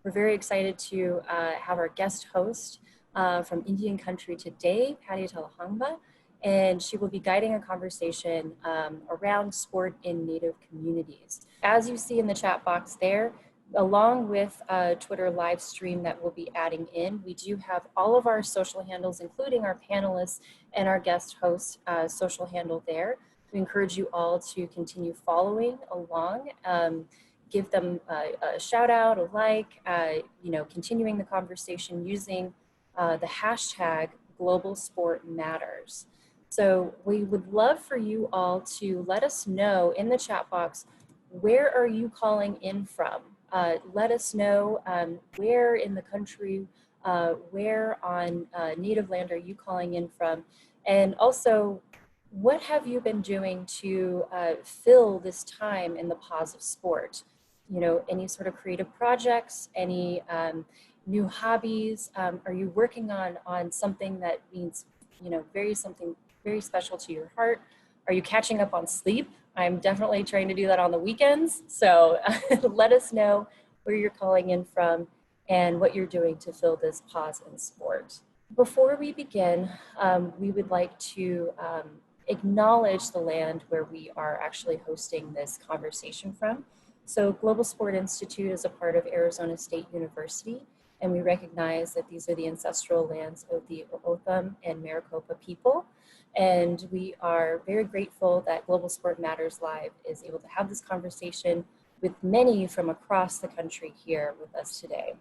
We're very excited to have our guest host from Indian country today, Patty Talahangba, and she will be guiding a conversation around sport in Native communities. As you see in the chat box there, along with a Twitter live stream that we'll be adding in, we do have all of our social handles, including our panelists and our guest host social handle there. We encourage you all to continue following along. Give them a shout out, a like, continuing the conversation using the hashtag Global Sport Matters. So we would love for you all to let us know in the chat box, where are you calling in from? Let us know where in the country, where on native land are you calling in from? And also, what have you been doing to fill this time in the pause of sport? You know, any sort of creative projects, any new hobbies? Are you working on something that means, something very special to your heart? Are you catching up on sleep? I'm definitely trying to do that on the weekends. So let us know where you're calling in from and what you're doing to fill this pause in sport. Before we begin, we would like to acknowledge the land where we are actually hosting this conversation from. So Global Sport Institute is a part of Arizona State University, and we recognize that these are the ancestral lands of the O'odham and Maricopa people. And we are very grateful that Global Sport Matters Live is able to have this conversation with many from across the country here with us today.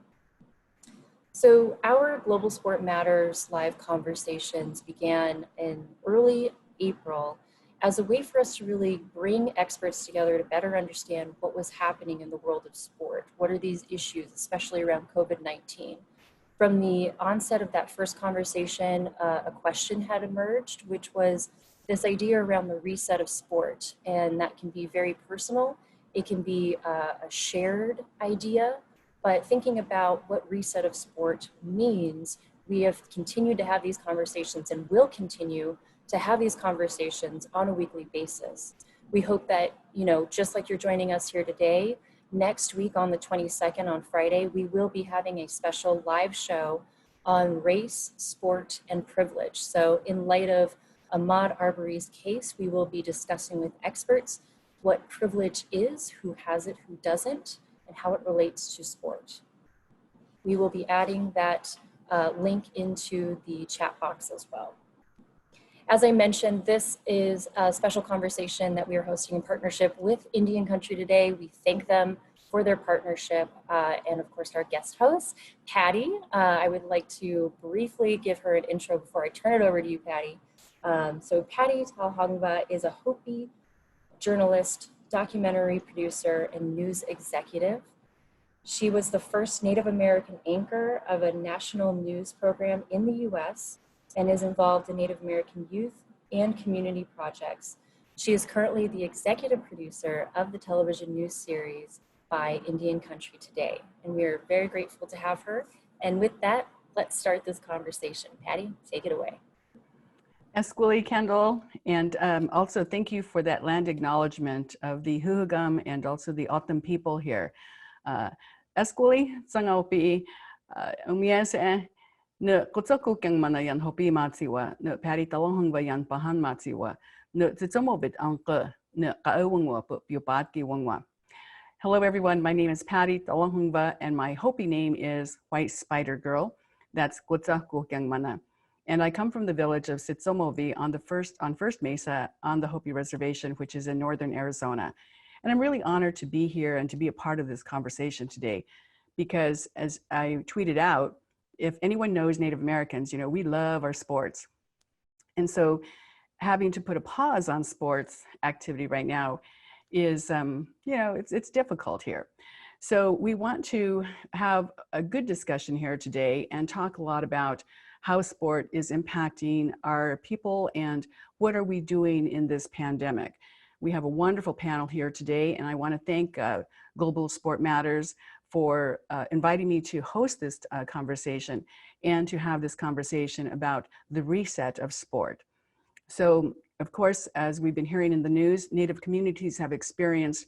So our Global Sport Matters Live conversations began in early April as a way for us to really bring experts together to better understand what was happening in the world of sport. What are these issues, especially around COVID-19? From the onset of that first conversation, a question had emerged, which was this idea around the reset of sport. And that can be very personal. It can be a shared idea, but thinking about what reset of sport means, we have continued to have these conversations and will continue to have these conversations on a weekly basis. We hope that, just like you're joining us here today, next week on the 22nd on Friday, we will be having a special live show on race, sport, and privilege. So in light of Ahmaud Arbery's case, we will be discussing with experts what privilege is, who has it, who doesn't, and how it relates to sport. We will be adding that link into the chat box as well. As I mentioned, this is a special conversation that we are hosting in partnership with Indian Country today. We thank them for their partnership and of course our guest host, Patty. I would like to briefly give her an intro before I turn it over to you, Patty. So Patty Talahangba is a Hopi journalist, documentary producer, and news executive. She was the first Native American anchor of a national news program in the US and is involved in Native American youth and community projects. She is currently the executive producer of the television news series by Indian Country Today. And we are very grateful to have her. And with that, let's start this conversation. Patty, take it away. Esquili Kendall, and also thank you for that land acknowledgement of the Huhugam and also the O'odham people here. Esquili, Sangopi, Umiese, ne kutsaku keng mana yan Hopi matsiwa, ne Patty Talahangba yan pahan matsiwa, ne tsitsomobit angka, ne kaawangwa pupati wangwa. Hello everyone, my name is Patty Talahangba and my Hopi name is White Spider Girl. That's kutsaku keng mana. And I come from the village of Sitsomovi on First Mesa on the Hopi Reservation, which is in northern Arizona. And I'm really honored to be here and to be a part of this conversation today, because as I tweeted out, if anyone knows Native Americans, we love our sports. And so having to put a pause on sports activity right now is, it's difficult here. So we want to have a good discussion here today and talk a lot about how sport is impacting our people and what are we doing in this pandemic. We have a wonderful panel here today, and I want to thank Global Sport Matters for inviting me to host this conversation and to have this conversation about the reset of sport. So, of course, as we've been hearing in the news, Native communities have experienced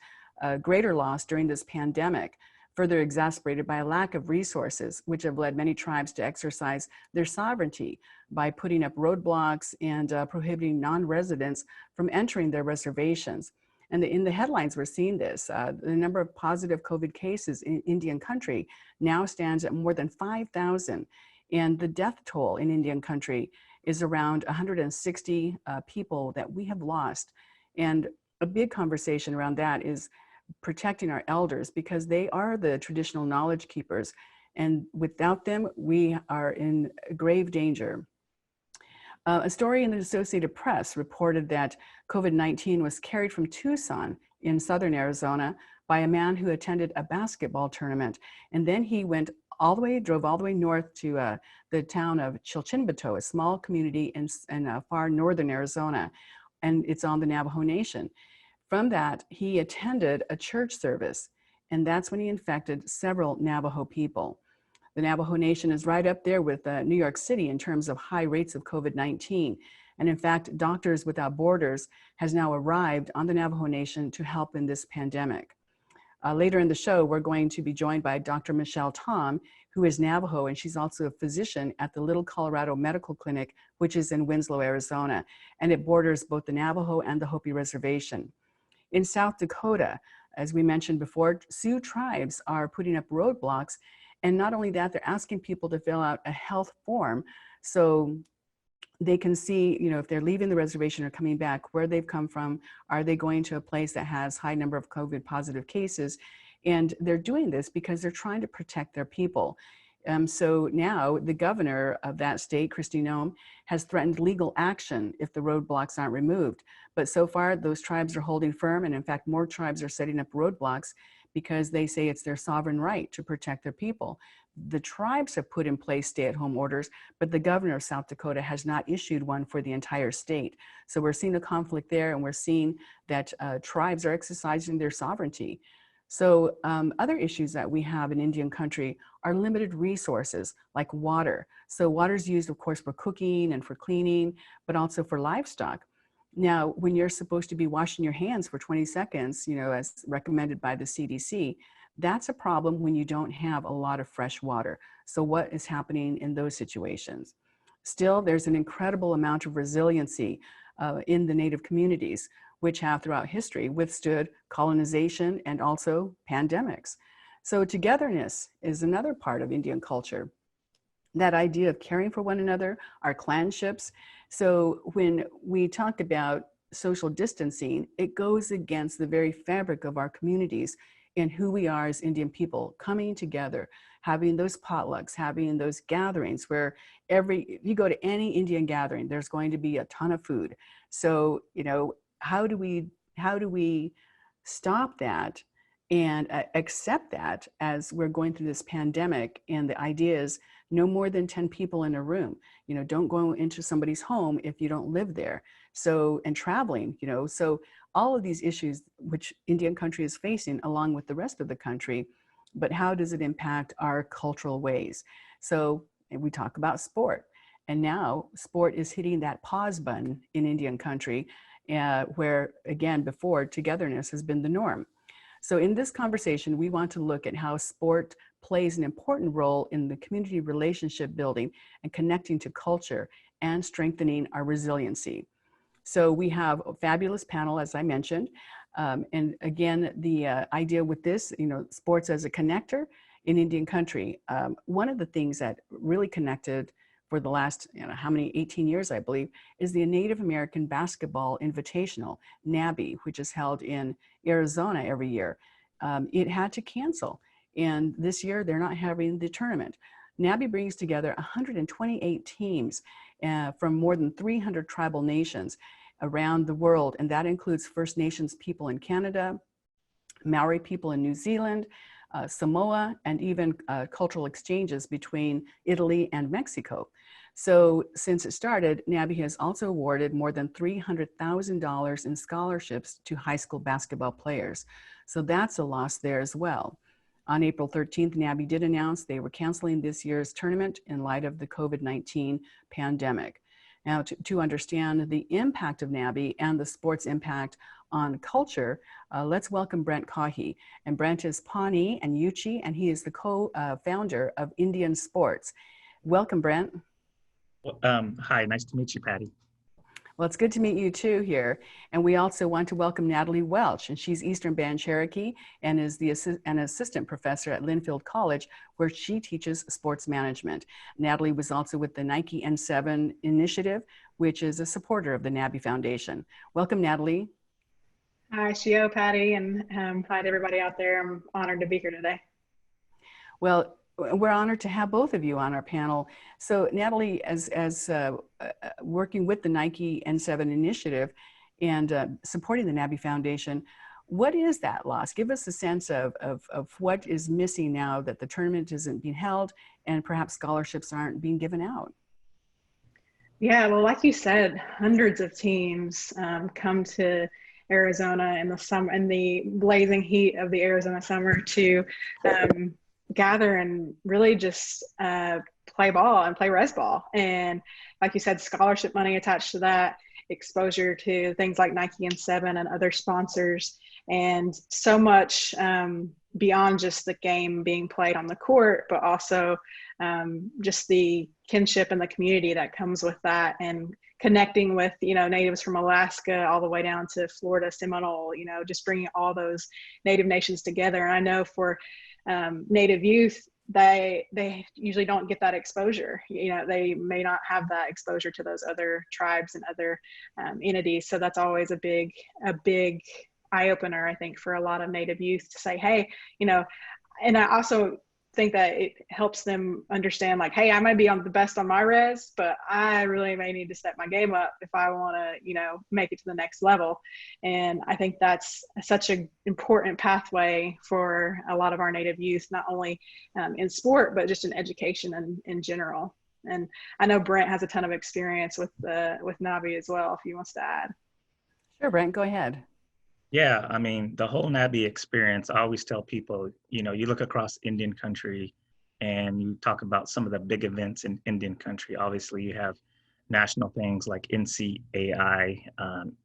greater loss during this pandemic further exacerbated by a lack of resources, which have led many tribes to exercise their sovereignty by putting up roadblocks and prohibiting non-residents from entering their reservations. And in the headlines, we're seeing this. The number of positive COVID cases in Indian country now stands at more than 5,000. And the death toll in Indian country is around 160 people that we have lost. And a big conversation around that is protecting our elders, because they are the traditional knowledge keepers. And without them, we are in grave danger. A story in the Associated Press reported that COVID-19 was carried from Tucson in southern Arizona by a man who attended a basketball tournament. And then he went drove all the way north to the town of Chilchinbato, a small community in far northern Arizona, and it's on the Navajo Nation. From that, he attended a church service, and that's when he infected several Navajo people. The Navajo Nation is right up there with New York City in terms of high rates of COVID-19. And in fact, Doctors Without Borders has now arrived on the Navajo Nation to help in this pandemic. Later in the show, we're going to be joined by Dr. Michelle Tom, who is Navajo, and she's also a physician at the Little Colorado Medical Clinic, which is in Winslow, Arizona, and it borders both the Navajo and the Hopi Reservation. In South Dakota, as we mentioned before, Sioux tribes are putting up roadblocks. And not only that, they're asking people to fill out a health form so they can see, if they're leaving the reservation or coming back, where they've come from. Are they going to a place that has high number of COVID positive cases? And they're doing this because they're trying to protect their people. So now the governor of that state, Kristi Noem, has threatened legal action if the roadblocks aren't removed. But so far, those tribes are holding firm. And in fact, more tribes are setting up roadblocks because they say it's their sovereign right to protect their people. The tribes have put in place stay-at-home orders, but the governor of South Dakota has not issued one for the entire state. So we're seeing a conflict there, and we're seeing that tribes are exercising their sovereignty. So other issues that we have in Indian country are limited resources like water. So water is used, of course, for cooking and for cleaning, but also for livestock. Now, when you're supposed to be washing your hands for 20 seconds, as recommended by the CDC, that's a problem when you don't have a lot of fresh water. So what is happening in those situations? Still, there's an incredible amount of resiliency in the Native communities, which have throughout history withstood colonization and also pandemics. So togetherness is another part of Indian culture. That idea of caring for one another, our clanships. So when we talk about social distancing, it goes against the very fabric of our communities and who we are as Indian people, coming together, having those potlucks, having those gatherings where if you go to any Indian gathering, there's going to be a ton of food. So, how do we stop that and accept that as we're going through this pandemic? And the idea is no more than 10 people in a room. Don't go into somebody's home if you don't live there. So, and traveling, so all of these issues which Indian country is facing along with the rest of the country, but how does it impact our cultural ways? So we talk about sport, and now sport is hitting that pause button in Indian country, where again, before, togetherness has been the norm. So in this conversation, we want to look at how sport plays an important role in the community relationship building and connecting to culture and strengthening our resiliency. So we have a fabulous panel, as I mentioned. And again, the idea with this, sports as a connector in Indian country. One of the things that really connected for the last, 18 years, I believe, is the Native American Basketball Invitational, NABI, which is held in Arizona every year. It had to cancel. And this year, they're not having the tournament. NABI brings together 128 teams from more than 300 tribal nations around the world. And that includes First Nations people in Canada, Maori people in New Zealand, Samoa, and even cultural exchanges between Italy and Mexico. So since it started, NABI has also awarded more than $300,000 in scholarships to high school basketball players. So that's a loss there as well. On April 13th, NABI did announce they were canceling this year's tournament in light of the COVID-19 pandemic. Now, to understand the impact of NABI and the sports impact on culture, let's welcome Brent Cahwee. And Brent is Pawnee and Euchee, and he is the co-founder of NDNSports. Welcome, Brent. Well, hi, nice to meet you, Patty. Well, it's good to meet you too here. And we also want to welcome Natalie Welch, and she's Eastern Band Cherokee and is an assistant professor at Linfield College, where she teaches sports management. Natalie was also with the Nike N7 initiative, which is a supporter of the NABI Foundation. Welcome, Natalie. Hi, Shio, Patty, and hi to everybody out there. I'm honored to be here today. Well, we're honored to have both of you on our panel. So Natalie, as working with the Nike N7 initiative and supporting the NABI Foundation, what is that loss? Give us a sense of what is missing now that the tournament isn't being held and perhaps scholarships aren't being given out. Yeah, well, like you said, hundreds of teams come to Arizona in the summer, in the blazing heat of the Arizona summer to gather and really just play ball and play res ball. And like you said, scholarship money attached to that, exposure to things like Nike N7 and other sponsors, and so much beyond just the game being played on the court, but also just the kinship and the community that comes with that, and connecting with, you know, natives from Alaska all the way down to Florida, Seminole, you know, just bringing all those native nations together. And I know for Native youth, they usually don't get that exposure. You know, they may not have that exposure to those other tribes and other entities. So that's always a big eye opener, I think, for a lot of Native youth to say, hey, you know, and I also think that it helps them understand, like, hey, I might be on the best on my res, but I really may need to step my game up if I want to, you know, make it to the next level. And I think that's such an important pathway for a lot of our Native youth, not only in sport, but just in education and in general. And I know Brent has a ton of experience with NABI as well, if he wants to add. Sure, Brent, go ahead. Yeah, I mean, the whole NABI experience, I always tell people, you know, you look across Indian country and you talk about some of the big events in Indian country. Obviously, you have national things like NCAI,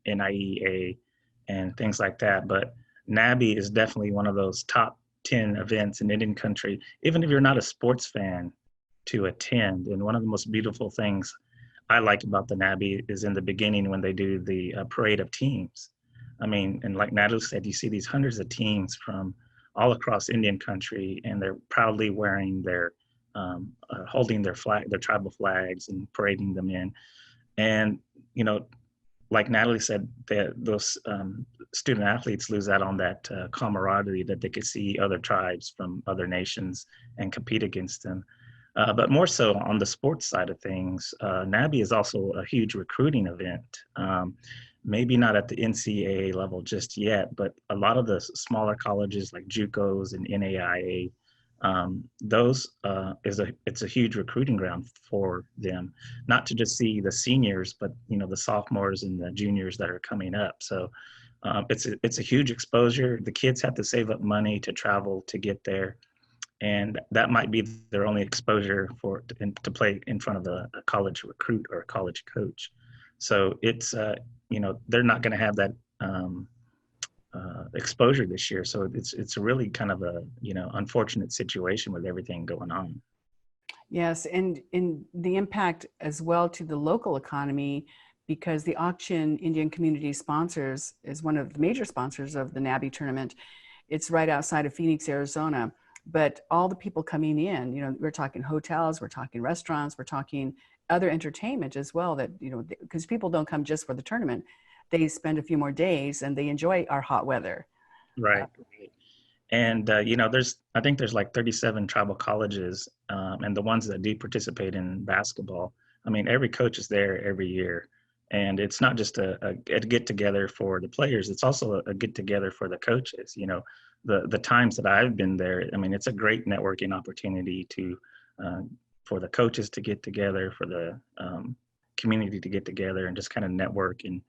NIEA, and things like that. But NABI is definitely one of those top 10 events in Indian country, even if you're not a sports fan, to attend. And one of the most beautiful things I like about the NABI is in the beginning when they do the parade of teams. I mean, and like Natalie said, you see these hundreds of teams from all across Indian country, and they're proudly wearing their, holding their flag, their tribal flags, and parading them in. And, you know, like Natalie said, those student athletes lose out on that camaraderie that they could see other tribes from other nations and compete against them. But more so on the sports side of things, NABI is also a huge recruiting event. Maybe not at the NCAA level just yet, but a lot of the smaller colleges like JUCOs and NAIA, it's a huge recruiting ground for them, not to just see the seniors, but, you know, the sophomores and the juniors that are coming up. So it's a huge exposure. The kids have to save up money to travel to get there, and that might be their only exposure to play in front of a college recruit or a college coach. So it's you know, they're not going to have that exposure this year. So it's really kind of a, you know, unfortunate situation with everything going on. Yes, and in the impact as well to the local economy, because the Auction Indian Community Sponsors is one of the major sponsors of the NABI tournament. It's right outside of Phoenix, Arizona. But all the people coming in, you know, we're talking hotels, we're talking restaurants, we're talking other entertainment as well, that, you know, because people don't come just for the tournament. They spend a few more days and they enjoy our hot weather. Right. And, you know, I think there's like 37 tribal colleges, and the ones that do participate in basketball, I mean, every coach is there every year. And it's not just a get together for the players, it's also a get together for the coaches. You know, the times that I've been there, I mean, it's a great networking opportunity for the coaches to get together, for the community to get together and just kind of network and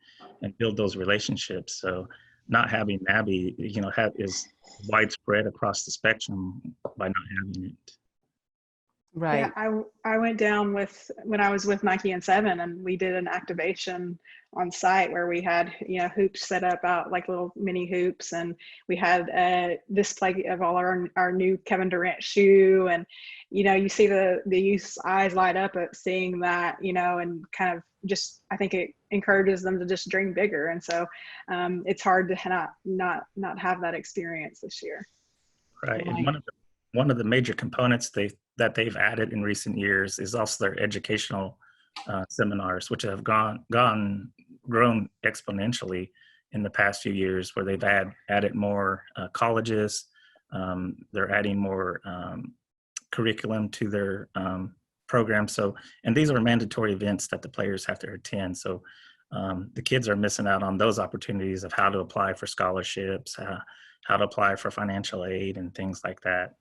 build those relationships. So not having NABI, you know, is widespread across the spectrum by not having it. Right. Yeah, I went down when I was with Nike and Seven, and we did an activation on site where we had, hoops set up out like little mini hoops, and we had a display of all our new Kevin Durant shoe, and you see the youth's eyes light up at seeing that, and kind of just, I think it encourages them to just dream bigger, and so it's hard to not have that experience this year. Right, and one of the major components that they've added in recent years is also their educational seminars, which have grown exponentially in the past few years, where they've added more colleges. They're adding more curriculum to their program. So, and these are mandatory events that the players have to attend. So the kids are missing out on those opportunities of how to apply for scholarships, how to apply for financial aid and things like that.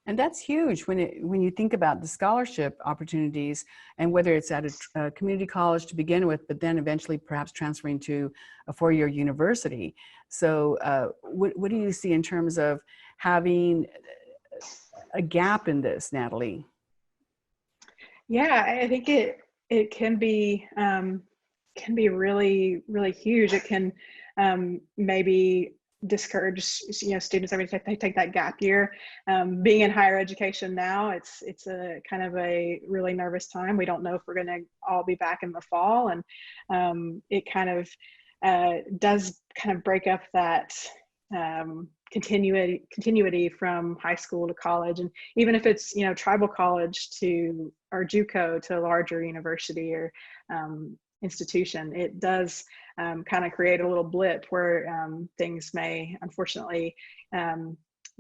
And that's huge when you think about the scholarship opportunities, and whether it's at a community college to begin with, but then eventually perhaps transferring to a four-year university. So what do you see in terms of having a gap in this, Natalie? Yeah, I think it can be really, really huge. It can maybe discourage students every time they take that gap year. Being in higher education now, it's a kind of a really nervous time. We don't know if we're going to all be back in the fall, and it kind of does kind of break up that continuity from high school to college, and even if it's tribal college to or JUCO to a larger university or institution, it does kind of create a little blip where things may unfortunately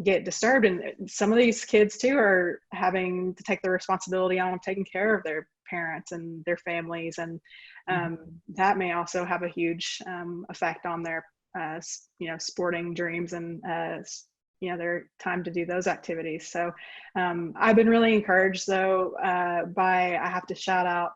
get disturbed, and some of these kids too are having to take the responsibility on taking care of their parents and their families, and that may also have a huge effect on their sporting dreams and their time to do those activities. So I've been really encouraged though by, I have to shout out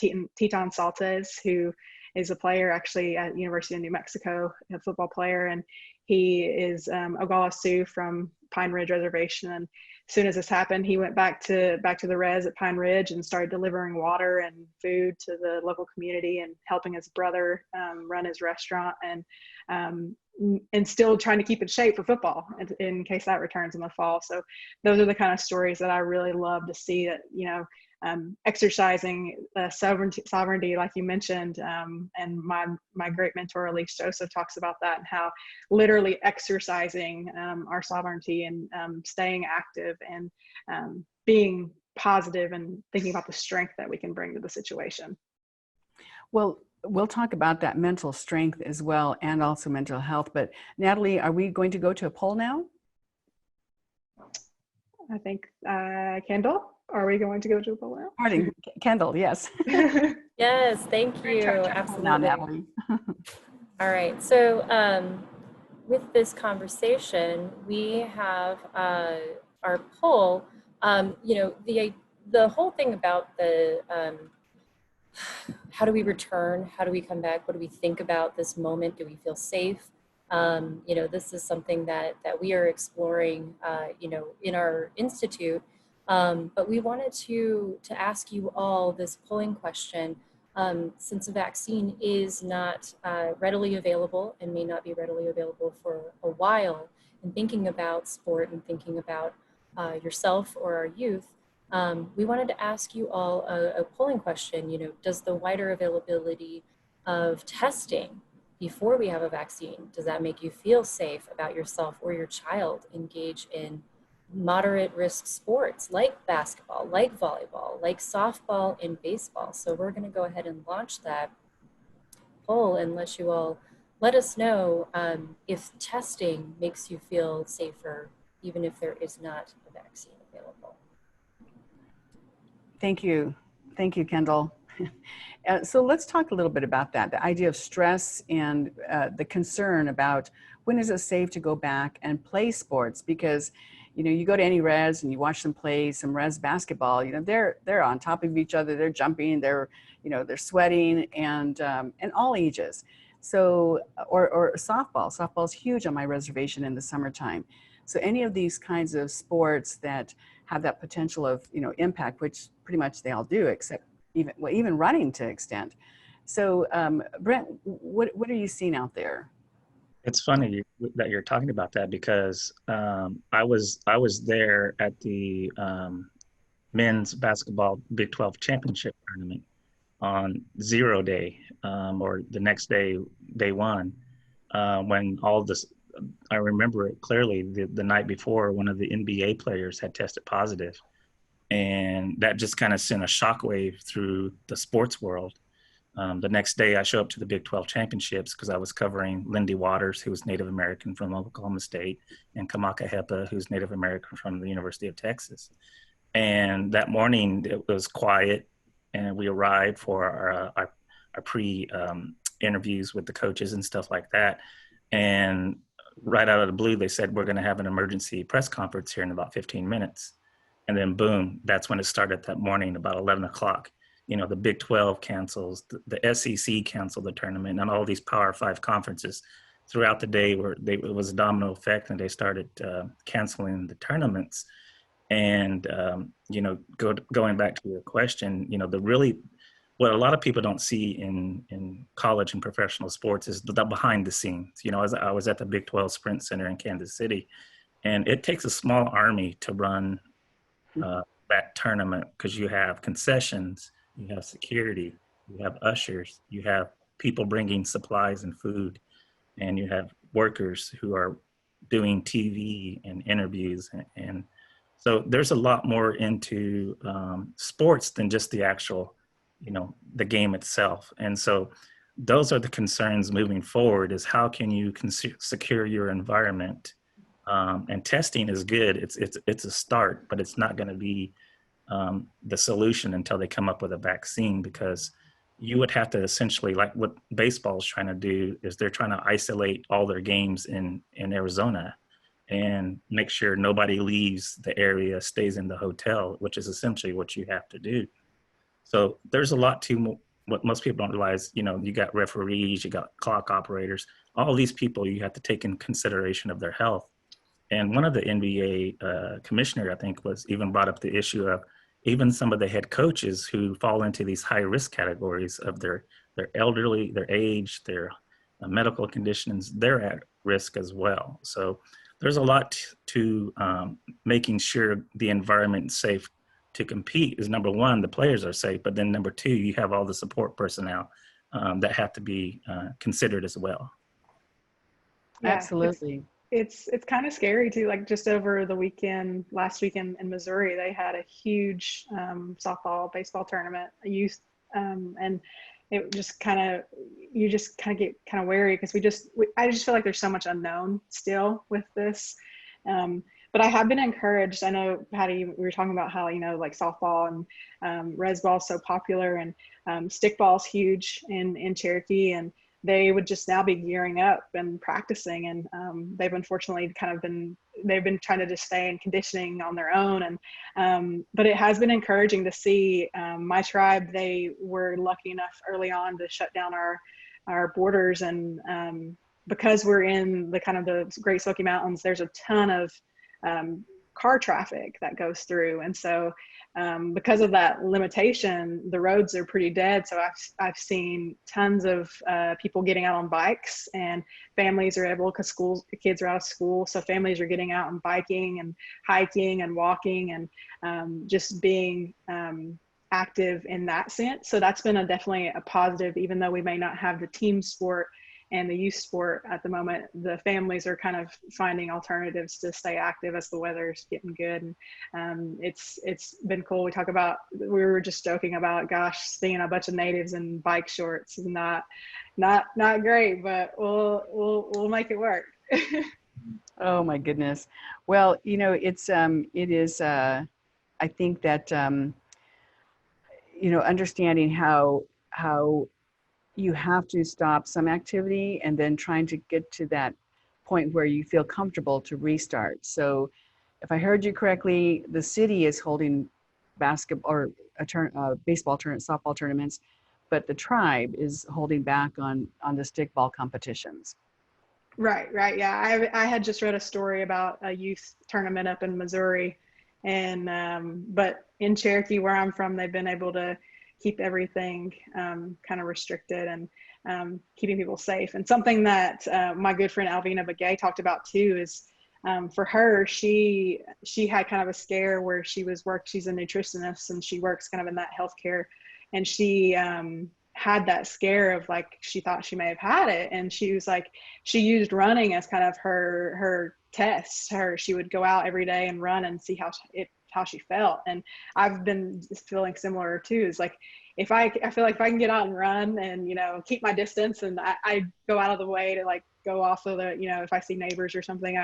Titon Saltes, who is a player actually at University of New Mexico, a football player, and he is Oglala Sioux from Pine Ridge Reservation. And as soon as this happened, he went back to the res at Pine Ridge and started delivering water and food to the local community and helping his brother run his restaurant, and still trying to keep in shape for football in case that returns in the fall. So those are the kind of stories that I really love to see, that exercising sovereignty, like you mentioned, and my great mentor Elise Joseph talks about that, and how literally exercising our sovereignty and staying active and being positive and thinking about the strength that we can bring to the situation. Well, we'll talk about that mental strength as well, and also mental health. But Natalie, are we going to go to a poll now? I think Kendall, are we going to go to a poll now? Pardon, Kendall, yes. Yes, thank you. Absolutely. Now, Natalie. All right. So with this conversation, we have our poll. The whole thing about the how do we return? How do we come back? What do we think about this moment? Do we feel safe? This is something that we are exploring, in our institute. But we wanted to ask you all this polling question, since a vaccine is not readily available and may not be readily available for a while, and thinking about sport and thinking about yourself or our youth, we wanted to ask you all a polling question. Does the wider availability of testing before we have a vaccine, does that make you feel safe about yourself or your child engage in moderate risk sports like basketball, like volleyball, like softball and baseball? So we're going to go ahead and launch that poll and let us know if testing makes you feel safer, even if there is not a vaccine available. Thank you, Kendall. So let's talk a little bit about that, the idea of stress and the concern about when is it safe to go back and play sports, because you go to any res and you watch them play some res basketball, they're on top of each other, they're jumping, they're sweating, and all ages. So or softball's huge on my reservation in the summertime. So any of these kinds of sports that have that potential of, impact, which pretty much they all do, except even running to extent. So Brent, what are you seeing out there? It's funny that you're talking about that because I was there at the men's basketball Big 12 championship tournament on 0 day, or the next day, day one, when all this, I remember it clearly, the night before, one of the NBA players had tested positive. And that just kind of sent a shockwave through the sports world. The next day, I show up to the Big 12 championships because I was covering Lindy Waters, who was Native American from Oklahoma State, and Kamaka Hepa, who's Native American from the University of Texas. And that morning, it was quiet, and we arrived for our pre-interviews with the coaches and stuff like that. And right out of the blue, they said, we're going to have an emergency press conference here in about 15 minutes. And then boom, that's when it started that morning, about 11 o'clock. The Big 12 cancels, the SEC canceled the tournament, and all these Power 5 conferences throughout the day it was a domino effect, and they started canceling the tournaments. And, going back to your question, what a lot of people don't see in college and professional sports is the behind the scenes. I was at the Big 12 Sprint Center in Kansas City, and it takes a small army to run that tournament, because you have concessions, you have security, you have ushers, you have people bringing supplies and food, and you have workers who are doing TV and interviews. And so there's a lot more into sports than just the actual, the game itself. And so those are the concerns moving forward, is how can you secure your environment? And testing is good. It's a start, but it's not going to be the solution until they come up with a vaccine, because you would have to essentially, like what baseball is trying to do, is they're trying to isolate all their games in Arizona and make sure nobody leaves the area, stays in the hotel, which is essentially what you have to do. So there's a lot to what most people don't realize. You got referees, you got clock operators, all these people you have to take in consideration of their health. And one of the NBA commissioner, I think, was even brought up the issue of even some of the head coaches who fall into these high risk categories of their elderly, their age, their medical conditions, they're at risk as well. So there's a lot to making sure the environment is safe to compete. Is number one, the players are safe, but then number two, you have all the support personnel that have to be considered as well. Yeah, Absolutely. It's kind of scary too. Like just over the last weekend in Missouri, they had a huge softball, baseball tournament, youth, and it just you just get kind of wary, because I just feel like there's so much unknown still with this. But I have been encouraged. I know, Patty, we were talking about how, like softball and res ball is so popular, and stickball is huge in Cherokee, and they would just now be gearing up and practicing. And they've unfortunately they've been trying to just stay in conditioning on their own. And but it has been encouraging to see. My tribe, they were lucky enough early on to shut down our borders, and because we're in the kind of the Great Smoky Mountains, there's a ton of car traffic that goes through. And so because of that limitation, the roads are pretty dead. So I've seen tons of people getting out on bikes, and families are able, because kids are out of school. So families are getting out and biking and hiking and walking, and just being active in that sense. So that's been definitely a positive, even though we may not have the team sport and the youth sport at the moment. The families are kind of finding alternatives to stay active as the weather's getting good. And it's been cool. We were just joking about, gosh, seeing a bunch of natives in bike shorts is not great, but we'll make it work. Oh my goodness. Well, it is, I think that, understanding how you have to stop some activity and then trying to get to that point where you feel comfortable to restart. So if I heard you correctly, the city is holding basketball or baseball tournament, softball tournaments, but the tribe is holding back on the stickball competitions. Right. Yeah. I had just read a story about a youth tournament up in Missouri, And but in Cherokee, where I'm from, they've been able to keep everything kind of restricted and keeping people safe. And something that my good friend Alvina Begay talked about too is for her, she had kind of a scare where she's a nutritionist and she works kind of in that healthcare, and she had that scare of like, she thought she may have had it, and she was like, she used running as kind of her test. She would go out every day and run and see how she felt. And I've been feeling similar too. It's like, I feel like if I can get out and run and, you know, keep my distance, and I go out of the way to like go off of the, you know, if I see neighbors or something,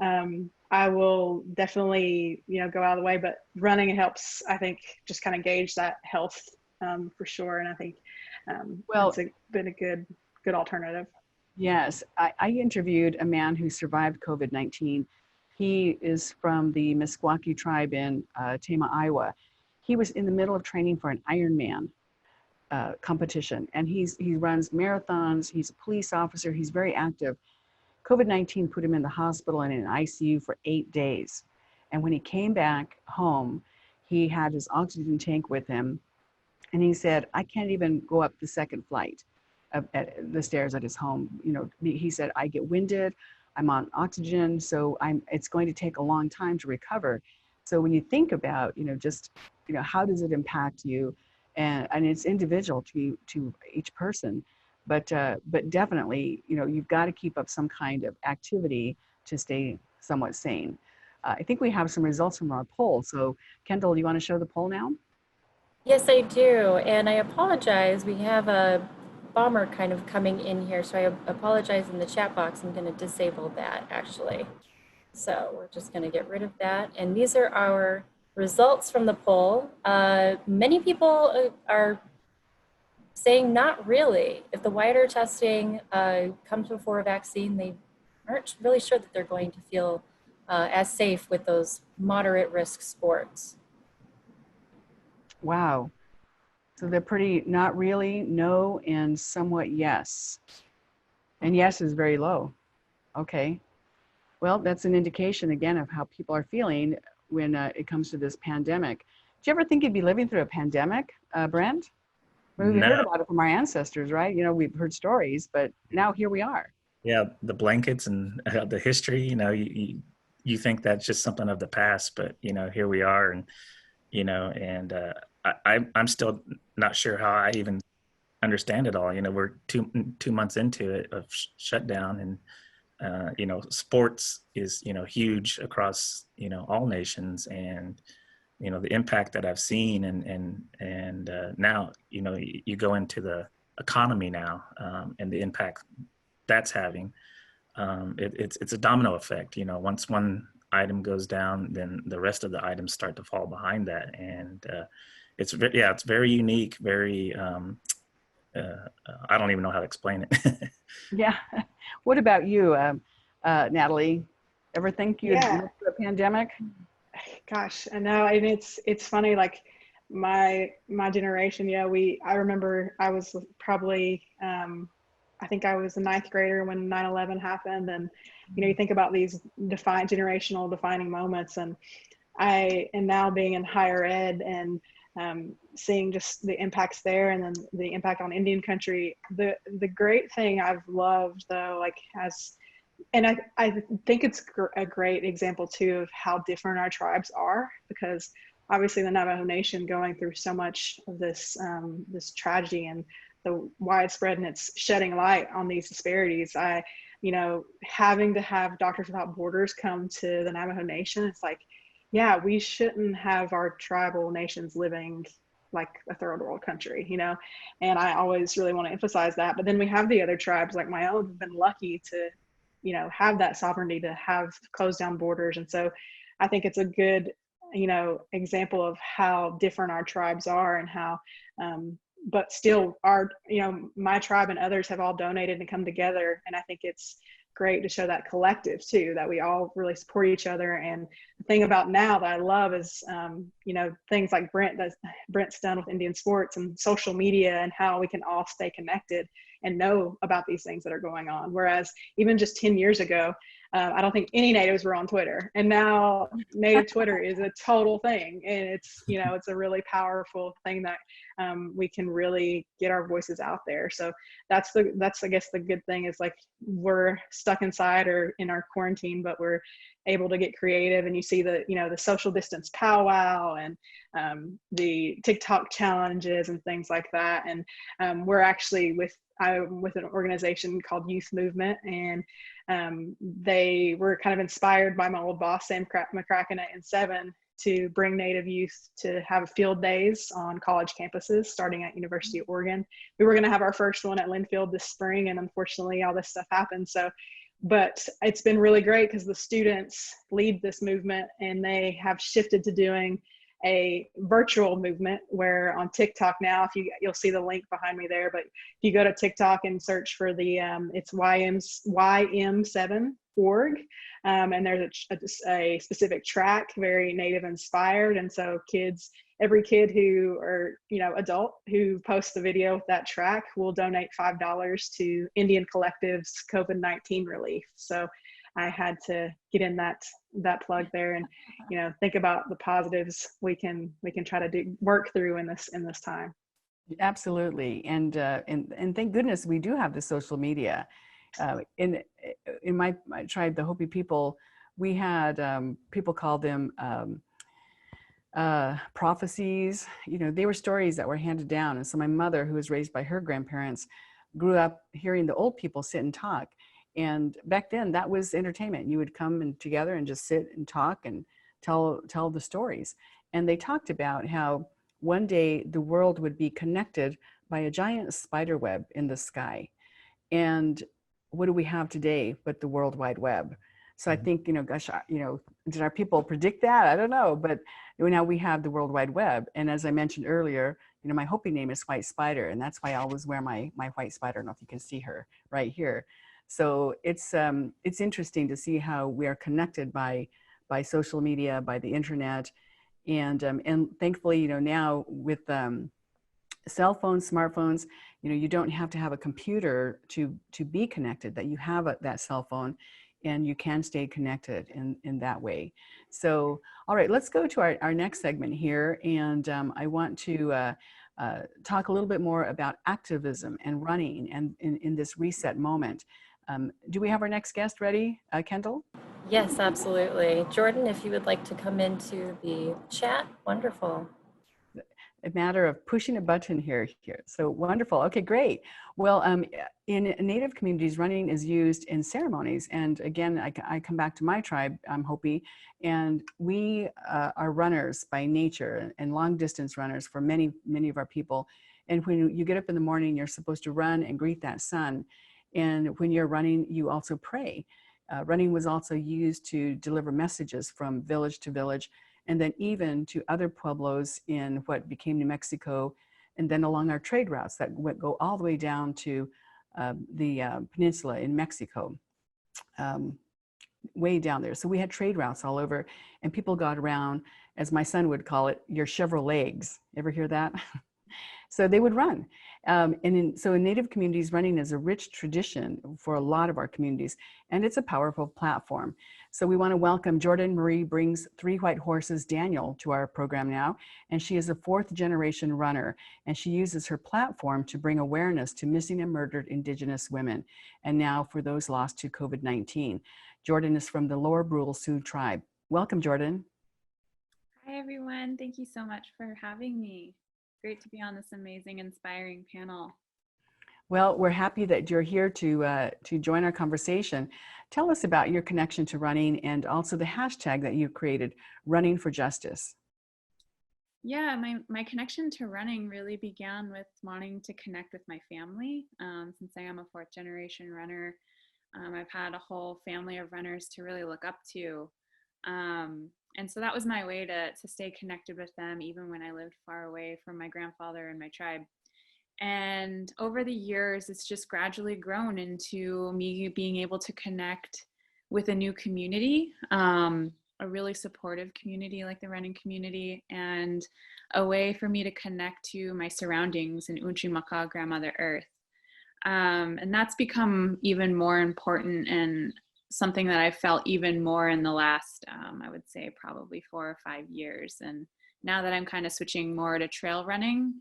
I will definitely, you know, go out of the way. But running helps, I think, just kind of gauge that health for sure. And I think it's been a good alternative. Yes, I interviewed a man who survived COVID-19. He is from the Meskwaki tribe in Tama, Iowa. He was in the middle of training for an Ironman competition, and he runs marathons. He's a police officer. He's very active. COVID-19 put him in the hospital and in ICU for 8 days. And when he came back home, he had his oxygen tank with him, and he said, "I can't even go up the second flight at the stairs at his home." You know, he said, "I get winded. I'm on oxygen, so it's going to take a long time to recover." So when you think about, you know, just, you know, how does it impact you, and it's individual to each person, but definitely, you know, you've got to keep up some kind of activity to stay somewhat sane. I think we have some results from our poll. So Kendall, you want to show the poll now? Yes, I do. And I apologize. We have a bomber kind of coming in here. So I apologize in the chat box. I'm going to disable that actually. So we're just going to get rid of that. And these are our results from the poll. Many people are saying not really. If the wider testing comes before a vaccine, they aren't really sure that they're going to feel as safe with those moderate risk sports. Wow. So they're pretty not really, no, and somewhat yes. And yes is very low. Okay. Well, that's an indication again of how people are feeling when it comes to this pandemic. Do you ever think you'd be living through a pandemic, Brent? We heard about it from our ancestors, right? You know, we've heard stories, but now here we are. Yeah, the blankets and the history, you know, you think that's just something of the past, but, you know, here we are. And, you know, and I'm still not sure how I even understand it all. You know, we're two months into it of shutdown, and you know, sports is, you know, huge across, you know, all nations, and, you know, the impact that I've seen, and now, you know, you go into the economy now, and the impact that's having. It's a domino effect. You know, once one item goes down, then the rest of the items start to fall behind that, and it's very unique, very I don't even know how to explain it. Yeah. What about you, Natalie? Ever think you'd live through a pandemic? Gosh, I know, and it's funny. Like my generation, I remember I was probably I think I was a ninth grader when 9/11 happened, and you know, you think about these generational defining moments, and now being in higher ed and seeing just the impacts there, and then the impact on Indian country. The great thing I've loved though, like I think it's a great example too of how different our tribes are, because obviously the Navajo Nation going through so much of this tragedy and the widespread, and it's shedding light on these disparities. You know, having to have Doctors Without Borders come to the Navajo Nation, it's like, yeah, we shouldn't have our tribal nations living like a third world country, you know, and I always really want to emphasize that. But then we have the other tribes like my own who've been lucky to, you know, have that sovereignty to have closed down borders. And so I think it's a good, you know, example of how different our tribes are, and how, but still you know, my tribe and others have all donated and come together. And I think it's great to show that collective too, that we all really support each other. And the thing about now that I love is, you know, things like Brent's done with NDNSports and social media, and how we can all stay connected and know about these things that are going on. Whereas even just 10 years ago, I don't think any natives were on Twitter. And now native Twitter is a total thing. And it's, you know, it's a really powerful thing that we can really get our voices out there. So that's I guess the good thing is, like, we're stuck inside or in our quarantine, but we're able to get creative. And you see the, you know, the social distance powwow and the TikTok challenges and things like that. And we're actually with an organization called Youth Movement, and they were kind of inspired by my old boss, Sam McCracken at N7, to bring Native youth to have field days on college campuses starting at University of Oregon. We were going to have our first one at Linfield this spring, and unfortunately all this stuff happened. So, but it's been really great because the students lead this movement, and they have shifted to doing a virtual movement where on TikTok now, if you'll see the link behind me there, but if you go to TikTok and search for the, it's YM7.org, and there's a specific track, very Native inspired. And so every kid who, or, you know, adult who posts the video with that track will donate $5 to Indian Collective's COVID-19 relief. So I had to get in that plug there, and, you know, think about the positives we can try to work through in this time. Absolutely, and thank goodness we do have the social media. In my tribe, the Hopi people, we had people call them prophecies. You know, they were stories that were handed down, and so my mother, who was raised by her grandparents, grew up hearing the old people sit and talk. And back then, that was entertainment. You would come together and just sit and talk and tell the stories. And they talked about how one day the world would be connected by a giant spider web in the sky. And what do we have today but the World Wide Web? So I think, you know, gosh, you know, did our people predict that? I don't know, but now we have the World Wide Web. And as I mentioned earlier, you know, my Hopi name is White Spider, and that's why I always wear my white spider. I don't know if you can see her right here. So it's interesting to see how we are connected by social media, by the internet, and thankfully, you know, now with cell phones, smartphones, you know, you don't have to have a computer to be connected. That you have that cell phone, and you can stay connected in that way. So, all right, let's go to our next segment here, and I want to talk a little bit more about activism and running, and in this reset moment. Do we have our next guest ready, Kendall? Yes, absolutely. Jordan, if you would like to come into the chat, wonderful. A matter of pushing a button here. So wonderful. Okay, great. Well, in Native communities, running is used in ceremonies. And again, I come back to my tribe, I'm Hopi, and we are runners by nature, and long distance runners for many of our people. And when you get up in the morning, you're supposed to run and greet that sun. And when you're running, you also pray. Running was also used to deliver messages from village to village, and then even to other pueblos in what became New Mexico, and then along our trade routes that go all the way down to the peninsula in Mexico, way down there. So we had trade routes all over, and people got around, as my son would call it, your Chevrolets. Ever hear that? So they would run. So in Native communities, running is a rich tradition for a lot of our communities, and it's a powerful platform. So we want to welcome Jordan Marie brings Three White Horses Daniel to our program now, and she is a fourth generation runner, and she uses her platform to bring awareness to missing and murdered Indigenous women, and now for those lost to COVID-19. Jordan is from the Lower Brule Sioux tribe. Welcome, Jordan. Hi, everyone. Thank you so much for having me. Great to be on this amazing, inspiring panel. Well, we're happy that you're here to join our conversation. Tell us about your connection to running, and also the hashtag that you created, Running for Justice. Yeah, my connection to running really began with wanting to connect with my family. Since I am a fourth generation runner, I've had a whole family of runners to really look up to. And so that was my way to stay connected with them, even when I lived far away from my grandfather and my tribe. And over the years, it's just gradually grown into me being able to connect with a new community, a really supportive community like the running community, and a way for me to connect to my surroundings in Euchee, Grandmother Earth. And that's become even more important and something that I felt even more in the last, I would say probably 4 or 5 years. And now that I'm kind of switching more to trail running,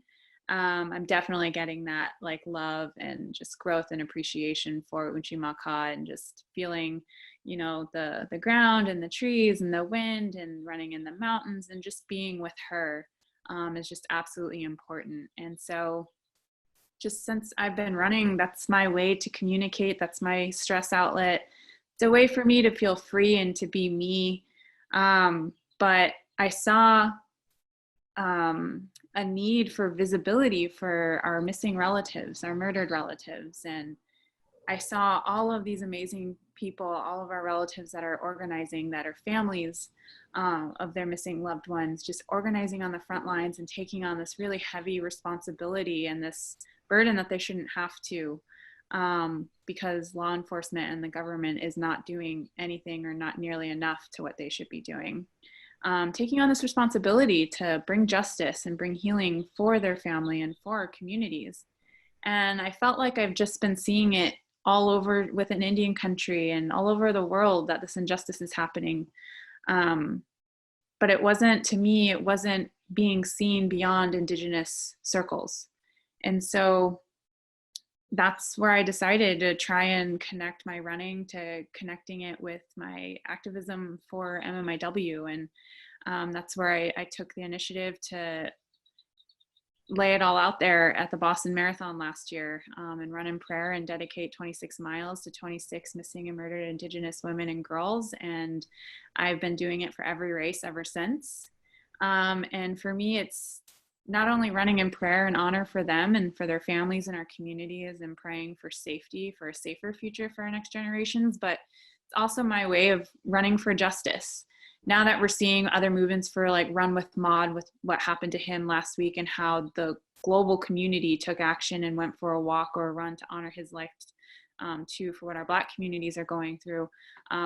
I'm definitely getting that like love and just growth and appreciation for Euchee and just feeling, you know, the ground and the trees and the wind and running in the mountains and just being with her is just absolutely important. And so just since I've been running, that's my way to communicate. That's my stress outlet. It's a way for me to feel free and to be me. But I saw a need for visibility for our missing relatives, our murdered relatives. And I saw all of these amazing people, all of our relatives that are organizing, that are families of their missing loved ones, just organizing on the front lines and taking on this really heavy responsibility and this burden that they shouldn't have to, because law enforcement and the government is not doing anything or not nearly enough to what they should be doing. Taking on this responsibility to bring justice and bring healing for their family and for our communities. And I felt like I've just been seeing it all over within Indian country and all over the world that this injustice is happening. But it wasn't, to me, it wasn't being seen beyond Indigenous circles. And so that's where I decided to try and connect my running to connecting it with my activism for MMIW. And that's where I took the initiative to lay it all out there at the Boston Marathon last year, and run in prayer and dedicate 26 miles to 26 missing and murdered Indigenous women and girls. And I've been doing it for every race ever since. And for me, it's not only running in prayer and honor for them and for their families and our communities and praying for safety, for a safer future for our next generations, but it's also my way of running for justice. Now that we're seeing other movements for like Run with Maud, with what happened to him last week and how the global community took action and went for a walk or a run to honor his life too, for what our Black communities are going through.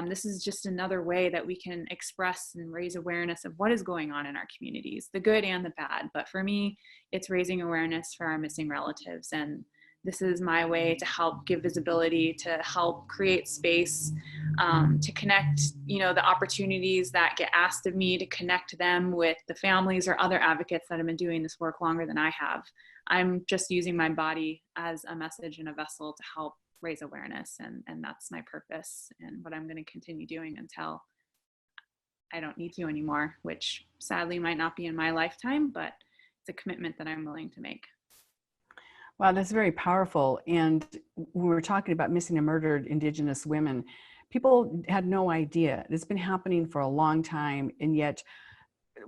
This is just another way that we can express and raise awareness of what is going on in our communities, the good and the bad. But for me, it's raising awareness for our missing relatives. And this is my way to help give visibility, to help create space, to connect, you know, the opportunities that get asked of me, to connect them with the families or other advocates that have been doing this work longer than I have. I'm just using my body as a message and a vessel to help raise awareness, and that's my purpose and what I'm going to continue doing until I don't need to anymore, which sadly might not be in my lifetime, but it's a commitment that I'm willing to make. Wow, that's very powerful. And when we're talking about missing and murdered Indigenous women, people had no idea. It's been happening for a long time, and yet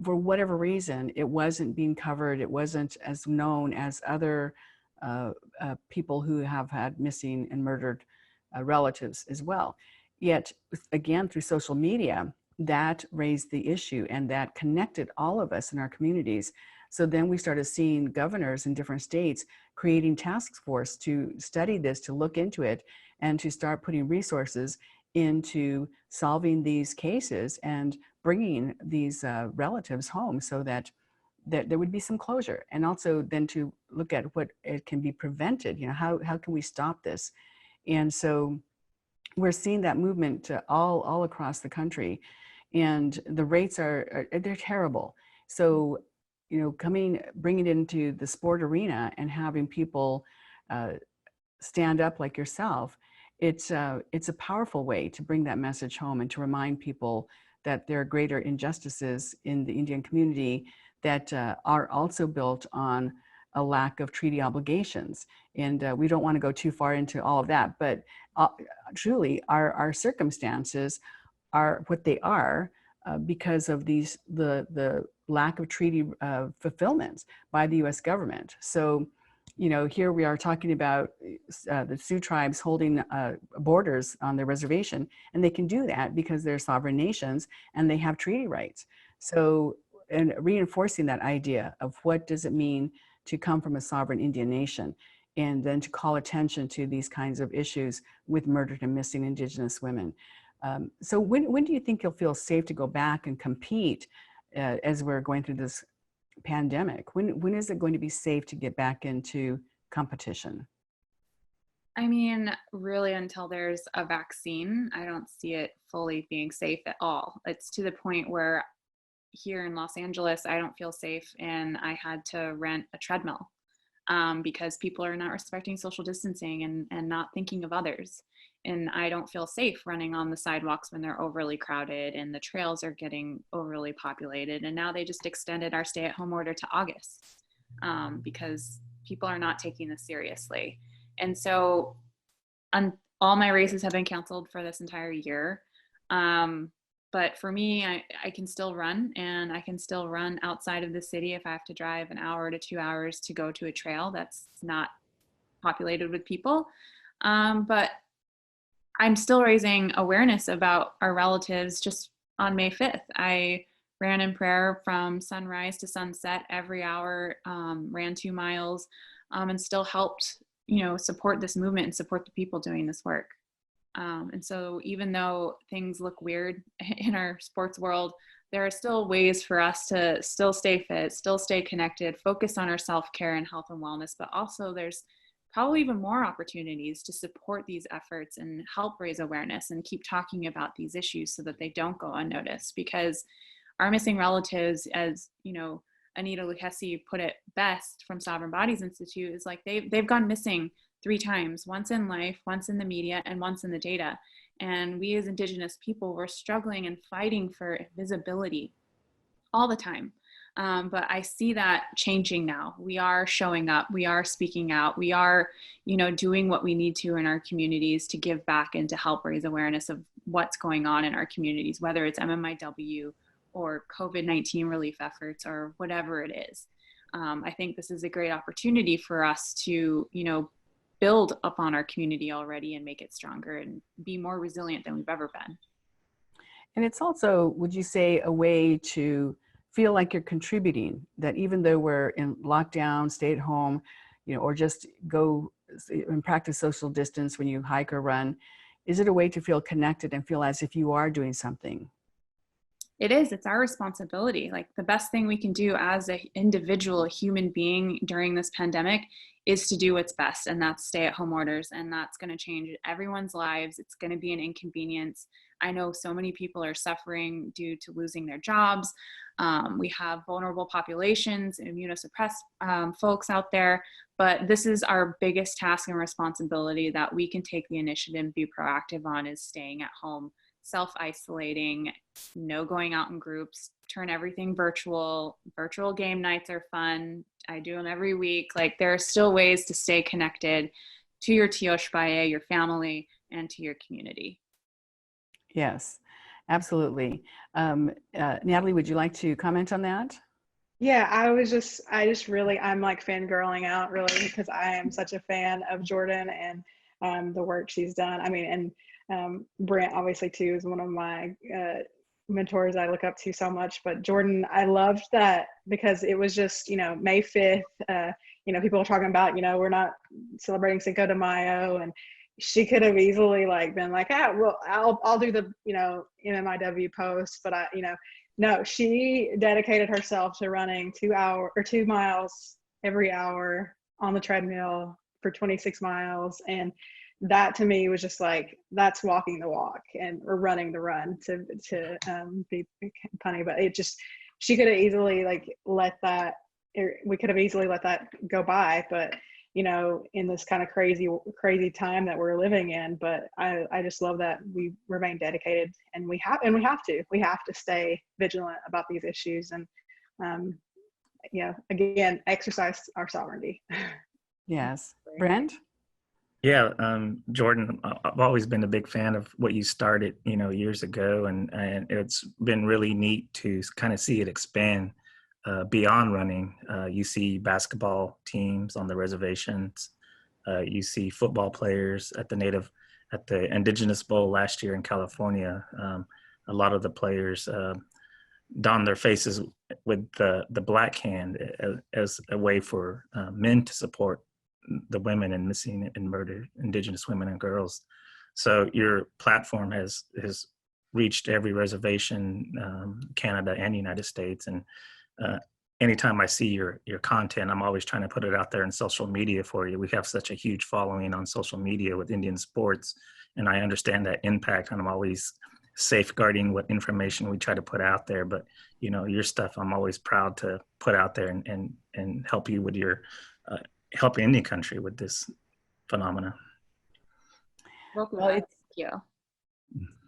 for whatever reason, it wasn't being covered. It wasn't as known as other people who have had missing and murdered relatives as well. Yet, again, through social media, that raised the issue and that connected all of us in our communities. So then we started seeing governors in different states creating task force to study this, to look into it, and to start putting resources into solving these cases and bringing these relatives home so that there would be some closure. And also then to look at what it can be prevented, you know, how can we stop this? And so we're seeing that movement all across the country, and the rates they're terrible. So, you know, bringing it into the sport arena and having people stand up like yourself, it's a powerful way to bring that message home and to remind people that there are greater injustices in the Indian community that are also built on a lack of treaty obligations. And we don't want to go too far into all of that, but truly our circumstances are what they are because of the lack of treaty fulfillments by the US government. So, you know, here we are talking about the Sioux tribes holding borders on their reservation, and they can do that because they're sovereign nations and they have treaty rights. So, and reinforcing that idea of what does it mean to come from a sovereign Indian nation, and then to call attention to these kinds of issues with murdered and missing Indigenous women. So when do you think you'll feel safe to go back and compete as we're going through this pandemic? When is it going to be safe to get back into competition? I mean, really, until there's a vaccine, I don't see it fully being safe at all. It's to the point where here in Los Angeles, I don't feel safe, and I had to rent a treadmill because people are not respecting social distancing and not thinking of others. And I don't feel safe running on the sidewalks when they're overly crowded and the trails are getting overly populated. And now they just extended our stay-at-home order to August because people are not taking this seriously. And so all my races have been canceled for this entire year. But for me, I can still run, and I can still run outside of the city if I have to drive an hour to 2 hours to go to a trail that's not populated with people. But I'm still raising awareness about our relatives. Just on May 5th, I ran in prayer from sunrise to sunset every hour, ran 2 miles, and still helped, support this movement and support the people doing this work. And so even though things look weird in our sports world, there are still ways for us to still stay fit, still stay connected, focus on our self-care and health and wellness, but also there's probably even more opportunities to support these efforts and help raise awareness and keep talking about these issues so that they don't go unnoticed. Because our missing relatives, as Anita Lucchesi put it best from Sovereign Bodies Institute, is like they've gone missing 3 times, once in life, once in the media, and once in the data. And we as Indigenous people, we're struggling and fighting for visibility all the time. But I see that changing now. We are showing up, we are speaking out, we are, doing what we need to in our communities to give back and to help raise awareness of what's going on in our communities, whether it's MMIW or COVID-19 relief efforts or whatever it is. I think this is a great opportunity for us to, build upon our community already and make it stronger and be more resilient than we've ever been. And it's also, would you say, a way to feel like you're contributing, that even though we're in lockdown, stay at home, or just go and practice social distance when you hike or run, is it a way to feel connected and feel as if you are doing something? It is. It's our responsibility. Like, the best thing we can do as an individual human being during this pandemic is to do what's best, and that's stay-at-home orders, and that's going to change everyone's lives. It's going to be an inconvenience. I know so many people are suffering due to losing their jobs. We have vulnerable populations, immunosuppressed folks out there, but this is our biggest task and responsibility that we can take the initiative and be proactive on, is staying at home, self-isolating, no going out in groups, turn everything virtual. Virtual game nights are fun. I do them every week. Like, there are still ways to stay connected to your Tioshbaye, your family, and to your community. Yes, absolutely. Natalie, would you like to comment on that? Yeah, I'm like fangirling out really, because I am such a fan of Jordan and the work she's done. I mean, and Brent obviously too is one of my mentors I look up to so much, but Jordan, I loved that because it was just, May 5th, people are talking about, we're not celebrating Cinco de Mayo, and she could have easily been like, well, I'll do the, MMIW post, but no, she dedicated herself to running 2 miles every hour on the treadmill for 26 miles. And that to me was just like, that's walking the walk or running the run, to be punny, but she could have easily we could have easily let that go by, but in this kind of crazy time that we're living in. But I just love that we remain dedicated, and we have to stay vigilant about these issues, and again, exercise our sovereignty. Yes. Brent? Yeah, Jordan, I've always been a big fan of what you started, years ago, and it's been really neat to kind of see it expand beyond running. You see basketball teams on the reservations. You see football players at the Indigenous Bowl last year in California. A lot of the players don their faces with the black hand as a way for men to support the women and missing and murdered Indigenous women and girls. So your platform has reached every reservation, Canada and United States. And anytime I see your content, I'm always trying to put it out there in social media for you. We have such a huge following on social media with Indian sports, and I understand that impact, and I'm always safeguarding what information we try to put out there. But your stuff, I'm always proud to put out there and help you with your help Indian country with this phenomena. Well, Well, thank you.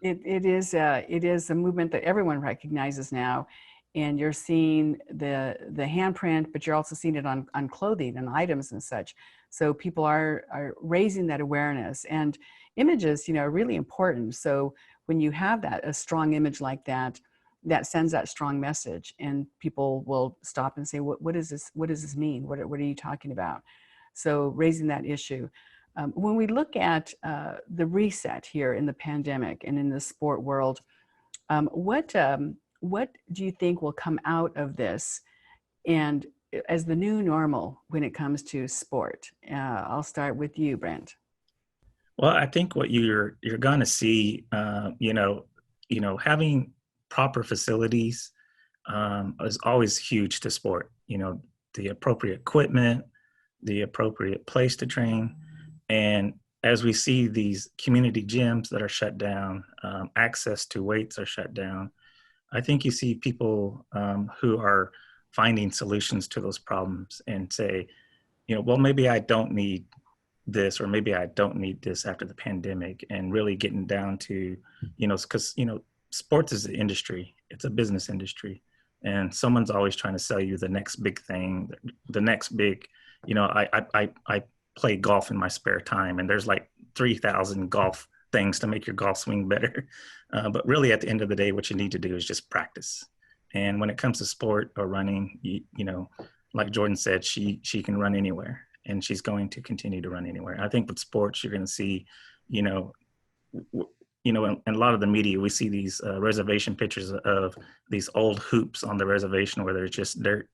It is a movement that everyone recognizes now, and you're seeing the handprint, but you're also seeing it on clothing and items and such. So people are raising that awareness, and images, are really important. So when you have a strong image like that, that sends that strong message, and people will stop and say, what is this? What does this mean? What are you talking about? So raising that issue. When we look at the reset here in the pandemic and in the sport world, what do you think will come out of this, and as the new normal when it comes to sport? I'll start with you, Brent. Well, I think what you're going to see, having proper facilities is always huge to sport. The appropriate equipment, the appropriate place to train. And as we see these community gyms that are shut down, access to weights are shut down, I think you see people who are finding solutions to those problems and say, well, maybe I don't need this, or maybe I don't need this after the pandemic, and really getting down to, because, sports is an industry, it's a business industry, and someone's always trying to sell you the next big thing, the next big, I play golf in my spare time, and there's like 3,000 golf things to make your golf swing better. But really at the end of the day, what you need to do is just practice. And when it comes to sport or running, like Jordan said, she can run anywhere, and she's going to continue to run anywhere. I think with sports, you're going to see, in a lot of the media, we see these reservation pictures of these old hoops on the reservation where there's just dirt.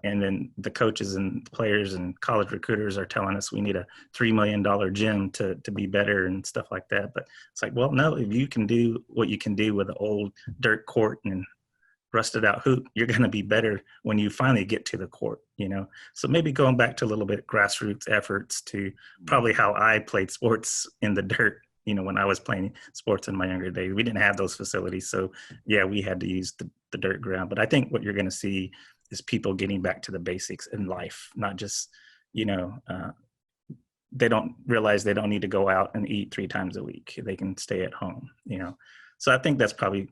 And then the coaches and players and college recruiters are telling us we need a $3 million gym to be better and stuff like that. But it's like, well, no, if you can do what you can do with an old dirt court and rusted out hoop, you're going to be better when you finally get to the court, So maybe going back to a little bit grassroots efforts to probably how I played sports in the dirt, when I was playing sports in my younger days. We didn't have those facilities. So yeah, we had to use the dirt ground. But I think what you're going to see is people getting back to the basics in life, not just, they don't realize they don't need to go out and eat 3 times a week. They can stay at home, So I think that's probably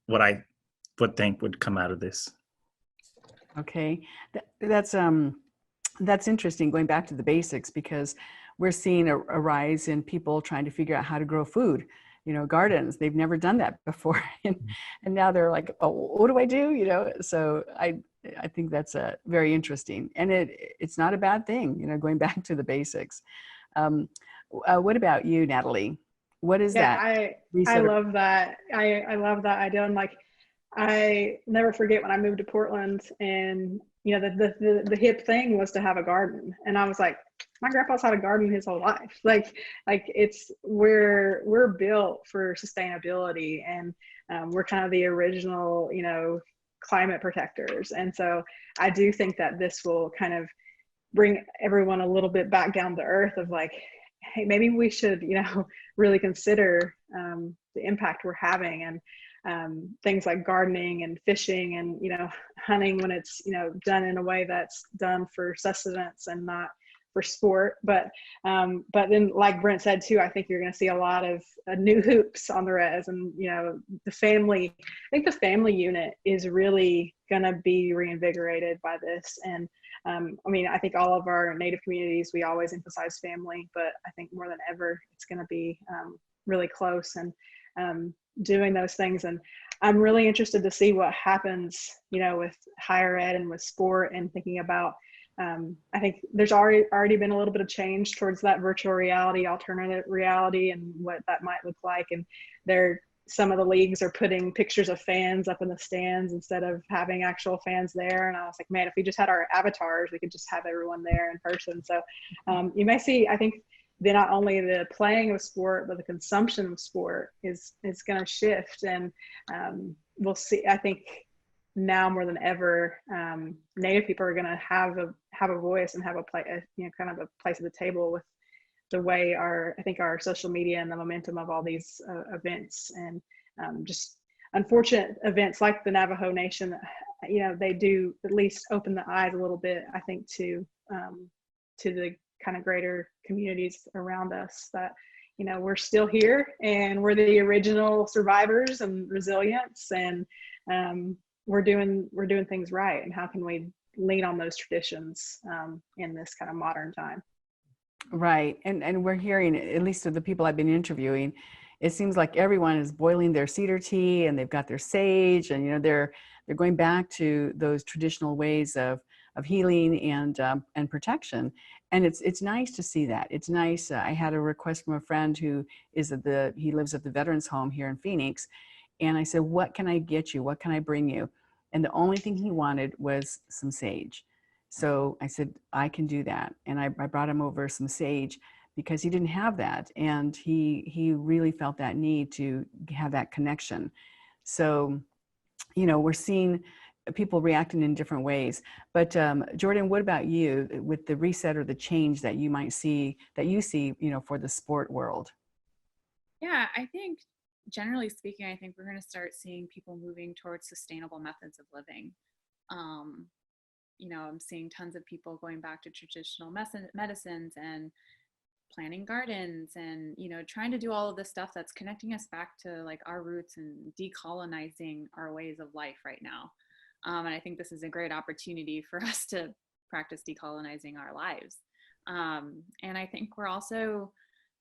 what I would think would come out of this. Okay, that's interesting, going back to the basics, because we're seeing a rise in people trying to figure out how to grow food, gardens. They've never done that before. And now they're like, oh, what do I do? So I think that's very interesting. And it's not a bad thing, going back to the basics. What about you, Natalie? What is that? I love that. I love that idea. And I never forget when I moved to Portland, and the hip thing was to have a garden, and I was like, my grandpa's had a garden his whole life. We're built for sustainability, and we're kind of the original climate protectors. And so I do think that this will kind of bring everyone a little bit back down to earth of like, hey, maybe we should really consider the impact we're having, and things like gardening and fishing and hunting when it's done in a way that's done for sustenance and not for sport. But then, like Brent said too, I think you're going to see a lot of new hoops on the res, and the family. I think the family unit is really going to be reinvigorated by this. And I think all of our Native communities, we always emphasize family, but I think more than ever, it's going to be really close and doing those things. And I'm really interested to see what happens, with higher ed and with sport, and thinking about, I think there's already been a little bit of change towards that virtual reality, alternate reality, and what that might look like. And some of the leagues are putting pictures of fans up in the stands instead of having actual fans there. And I was like, man, if we just had our avatars, we could just have everyone there in person. So you may see, I think, not only the playing of sport, but the consumption of sport is going to shift. And we'll see, I think now more than ever, Native people are going to have a voice and have a place, kind of a place at the table with the way I think our social media and the momentum of all these events, and just unfortunate events like the Navajo Nation, they do at least open the eyes a little bit, I think, to the kind of greater communities around us, that we're still here and we're the original survivors and resilience, and we're doing things right, and how can we lean on those traditions in this kind of modern time. Right. And we're hearing, at least of the people I've been interviewing, it seems like everyone is boiling their cedar tea, and they've got their sage, and they're going back to those traditional ways of healing and protection. And it's nice to see that. It's nice. I had a request from a friend who he lives at the Veterans Home here in Phoenix, and I said, "What can I get you? What can I bring you?" And the only thing he wanted was some sage. So I said, I can do that. And I brought him over some sage because he didn't have that. And he really felt that need to have that connection. So, we're seeing people reacting in different ways. But Jordan, what about you with the reset or the change that you see, for the sport world? Yeah, I think generally speaking, I think we're going to start seeing people moving towards sustainable methods of living. I'm seeing tons of people going back to traditional medicines and planting gardens and, trying to do all of this stuff that's connecting us back to like our roots and decolonizing our ways of life right now. And I think this is a great opportunity for us to practice decolonizing our lives. And I think we're also,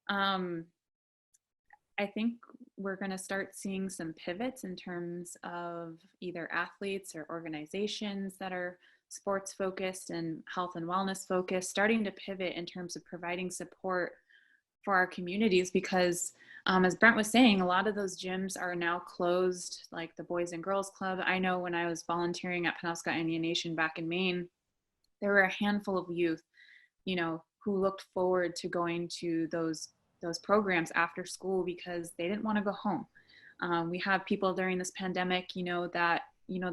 I think we're going to start seeing some pivots in terms of either athletes or organizations that are sports focused and health and wellness focused, starting to pivot in terms of providing support for our communities, because as Brent was saying, a lot of those gyms are now closed, like the Boys and Girls Club. I know when I was volunteering at Penobscot Indian Nation back in Maine, there were a handful of youth, who looked forward to going to those programs after school because they didn't want to go home. We have people during this pandemic, that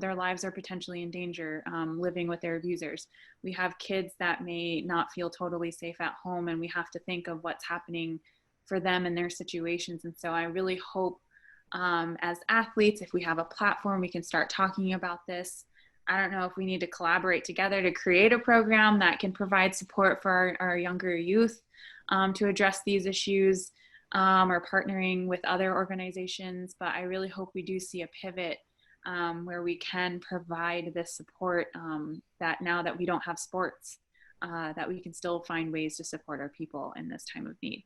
their lives are potentially in danger, living with their abusers. We have kids that may not feel totally safe at home, and we have to think of what's happening for them in their situations. And so I really hope as athletes, if we have a platform, we can start talking about this. I don't know if we need to collaborate together to create a program that can provide support for our younger youth to address these issues, or partnering with other organizations. But I really hope we do see a pivot where we can provide this support, that now that we don't have sports, that we can still find ways to support our people in this time of need.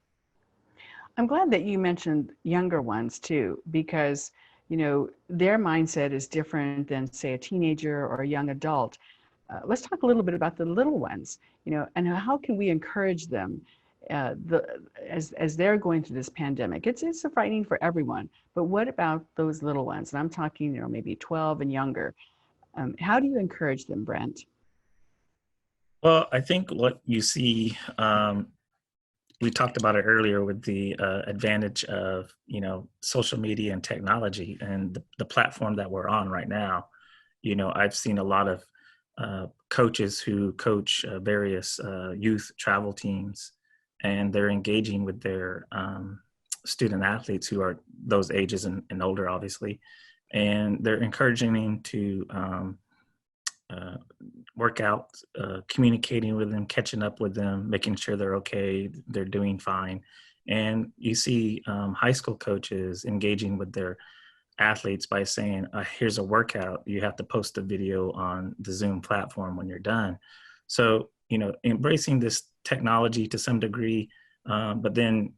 I'm glad that you mentioned younger ones too, because their mindset is different than, say, a teenager or a young adult. Let's talk a little bit about the little ones, and how can we encourage them as they're going through this pandemic. It's frightening for everyone, but what about those little ones? And I'm talking, maybe 12 and younger. How do you encourage them, Brent? Well, I think what you see, we talked about it earlier with the advantage of, social media and technology and the platform that we're on right now. I've seen a lot of coaches who coach various youth travel teams, and they're engaging with their student athletes who are those ages and older, obviously. And they're encouraging them to work out, communicating with them, catching up with them, making sure they're okay, they're doing fine. And you see high school coaches engaging with their athletes by saying, here's a workout, you have to post a video on the Zoom platform when you're done. So, embracing this technology to some degree, but then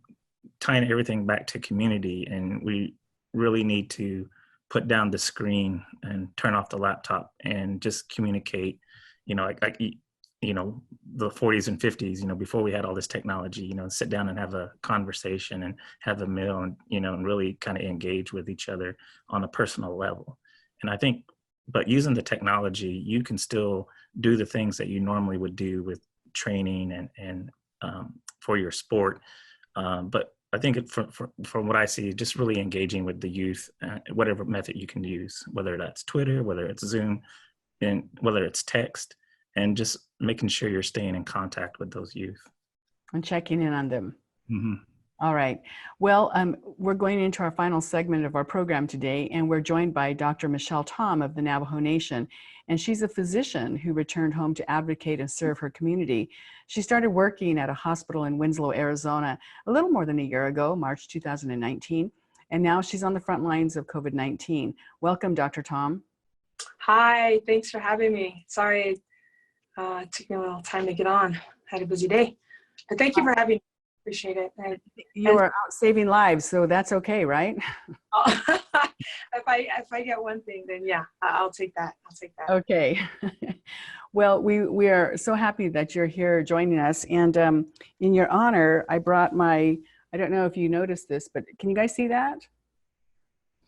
tying everything back to community. And we really need to put down the screen and turn off the laptop and just communicate, like the 40s and 50s, before we had all this technology, sit down and have a conversation and have a meal and, and really kind of engage with each other on a personal level. And I think, but using the technology, you can still do the things that you normally would do with training and for your sport. But I think from what I see, just really engaging with the youth, whatever method you can use, whether that's Twitter, whether it's Zoom, and whether it's text, and just making sure you're staying in contact with those youth. And checking in on them. Mm-hmm. All right. Well, we're going into our final segment of our program today, and we're joined by Dr. Michelle Tom of the Navajo Nation. And she's a physician who returned home to advocate and serve her community. She started working at a hospital in Winslow, Arizona, a little more than a year ago, March 2019. And now she's on the front lines of COVID-19. Welcome, Dr. Tom. Hi, thanks for having me. Sorry, it took me a little time to get on. Had a busy day. But thank you for having me. Appreciate it. You are out saving lives, so that's okay, right? If I get one thing, then yeah, I'll take that. I'll take that. Okay. Well, we are so happy that you're here joining us. And in your honor, I brought I don't know if you noticed this, but can you guys see that?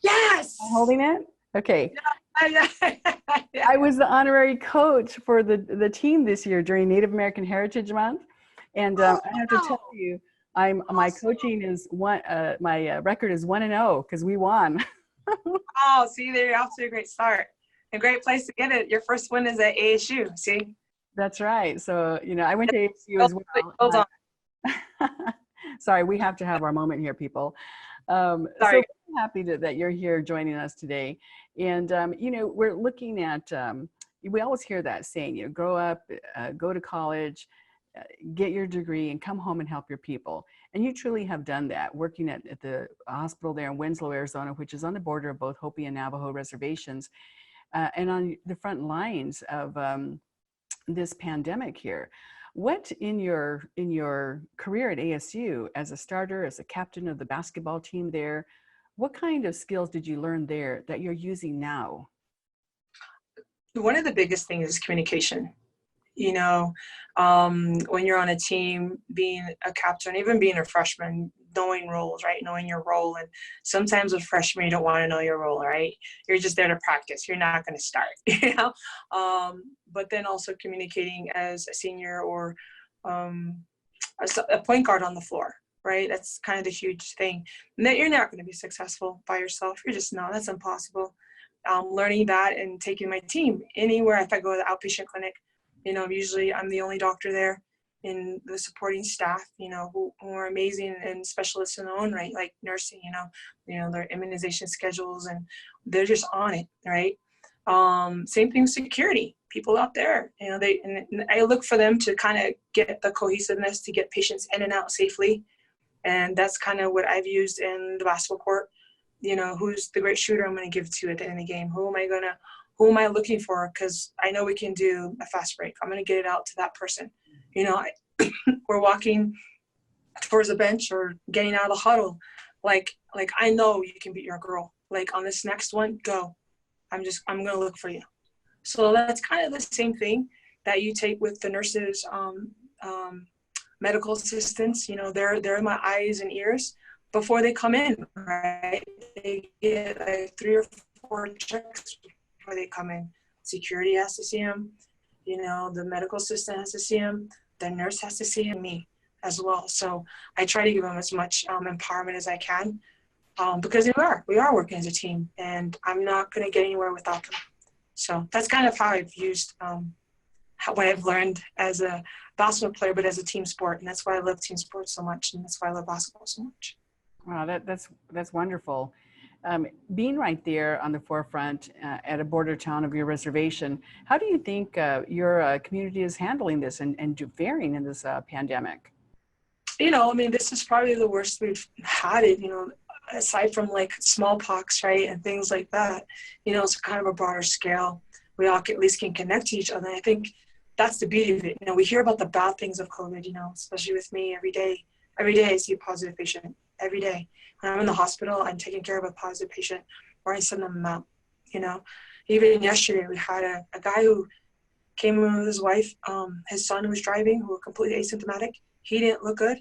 Yes. I'm holding it? Okay. Yeah. I was the honorary coach for the team this year during Native American Heritage Month. And I have to tell you, my coaching is my record is 1-0 because we won. Oh, see, you're off to a great start. A great place to get it. Your first win is at ASU. See. That's right. So I went to ASU as well. Hold on. Sorry, we have to have our moment here, people. Sorry. So I'm happy that you're here joining us today. And we're looking at. We always hear that saying, grow up, go to college, get your degree, and come home and help your people. And you truly have done that, working at the hospital there in Winslow, Arizona, which is on the border of both Hopi and Navajo reservations, and on the front lines of this pandemic here. What in your career at ASU, as a starter, as a captain of the basketball team there, what kind of skills did you learn there that you're using now? One of the biggest things is communication. When you're on a team, being a captain, even being a freshman, knowing roles, right? Knowing your role. And sometimes with freshmen, you don't want to know your role, right? You're just there to practice. You're not going to start, but then also communicating as a senior or a point guard on the floor, right? That's kind of the huge thing. And that you're not going to be successful by yourself. You're just, no, that's impossible. Learning that and taking my team anywhere. If I go to the outpatient clinic, usually I'm the only doctor there in the supporting staff, who are amazing and specialists in their own right, like nursing, their immunization schedules, and they're just on it, right? Same thing with security, people out there, and I look for them to kind of get the cohesiveness to get patients in and out safely. And that's kind of what I've used in the basketball court. Who's the great shooter I'm going to give to at the end of the game? Who am I looking for? Because I know we can do a fast break. I'm going to get it out to that person. We're walking towards the bench or getting out of the huddle. Like I know you can beat your girl. Like on this next one, go. I'm going to look for you. So that's kind of the same thing that you take with the nurses, medical assistants. They're my eyes and ears before they come in, right? They get like 3 or 4 checks before they come in. Security has to see them, the medical assistant has to see them, the nurse has to see me as well. So I try to give them as much empowerment as I can, because we are working as a team, and I'm not going to get anywhere without them. So that's kind of how I've used what I've learned as a basketball player, but as a team sport, and that's why I love team sports so much, and that's why I love basketball so much. Wow, that's wonderful. Being right there on the forefront at a border town of your reservation, how do you think your community is handling this and faring in this pandemic? This is probably the worst we've had it, aside from like smallpox, right, and things like that. It's kind of a broader scale. We all at least can connect to each other. And I think that's the beauty of it. We hear about the bad things of COVID, especially with me every day. Every day I see a positive patient. Every day. When I'm in the hospital, I'm taking care of a positive patient, or I send them out, Even yesterday, we had a guy who came in with his wife, his son was driving, who was completely asymptomatic. He didn't look good.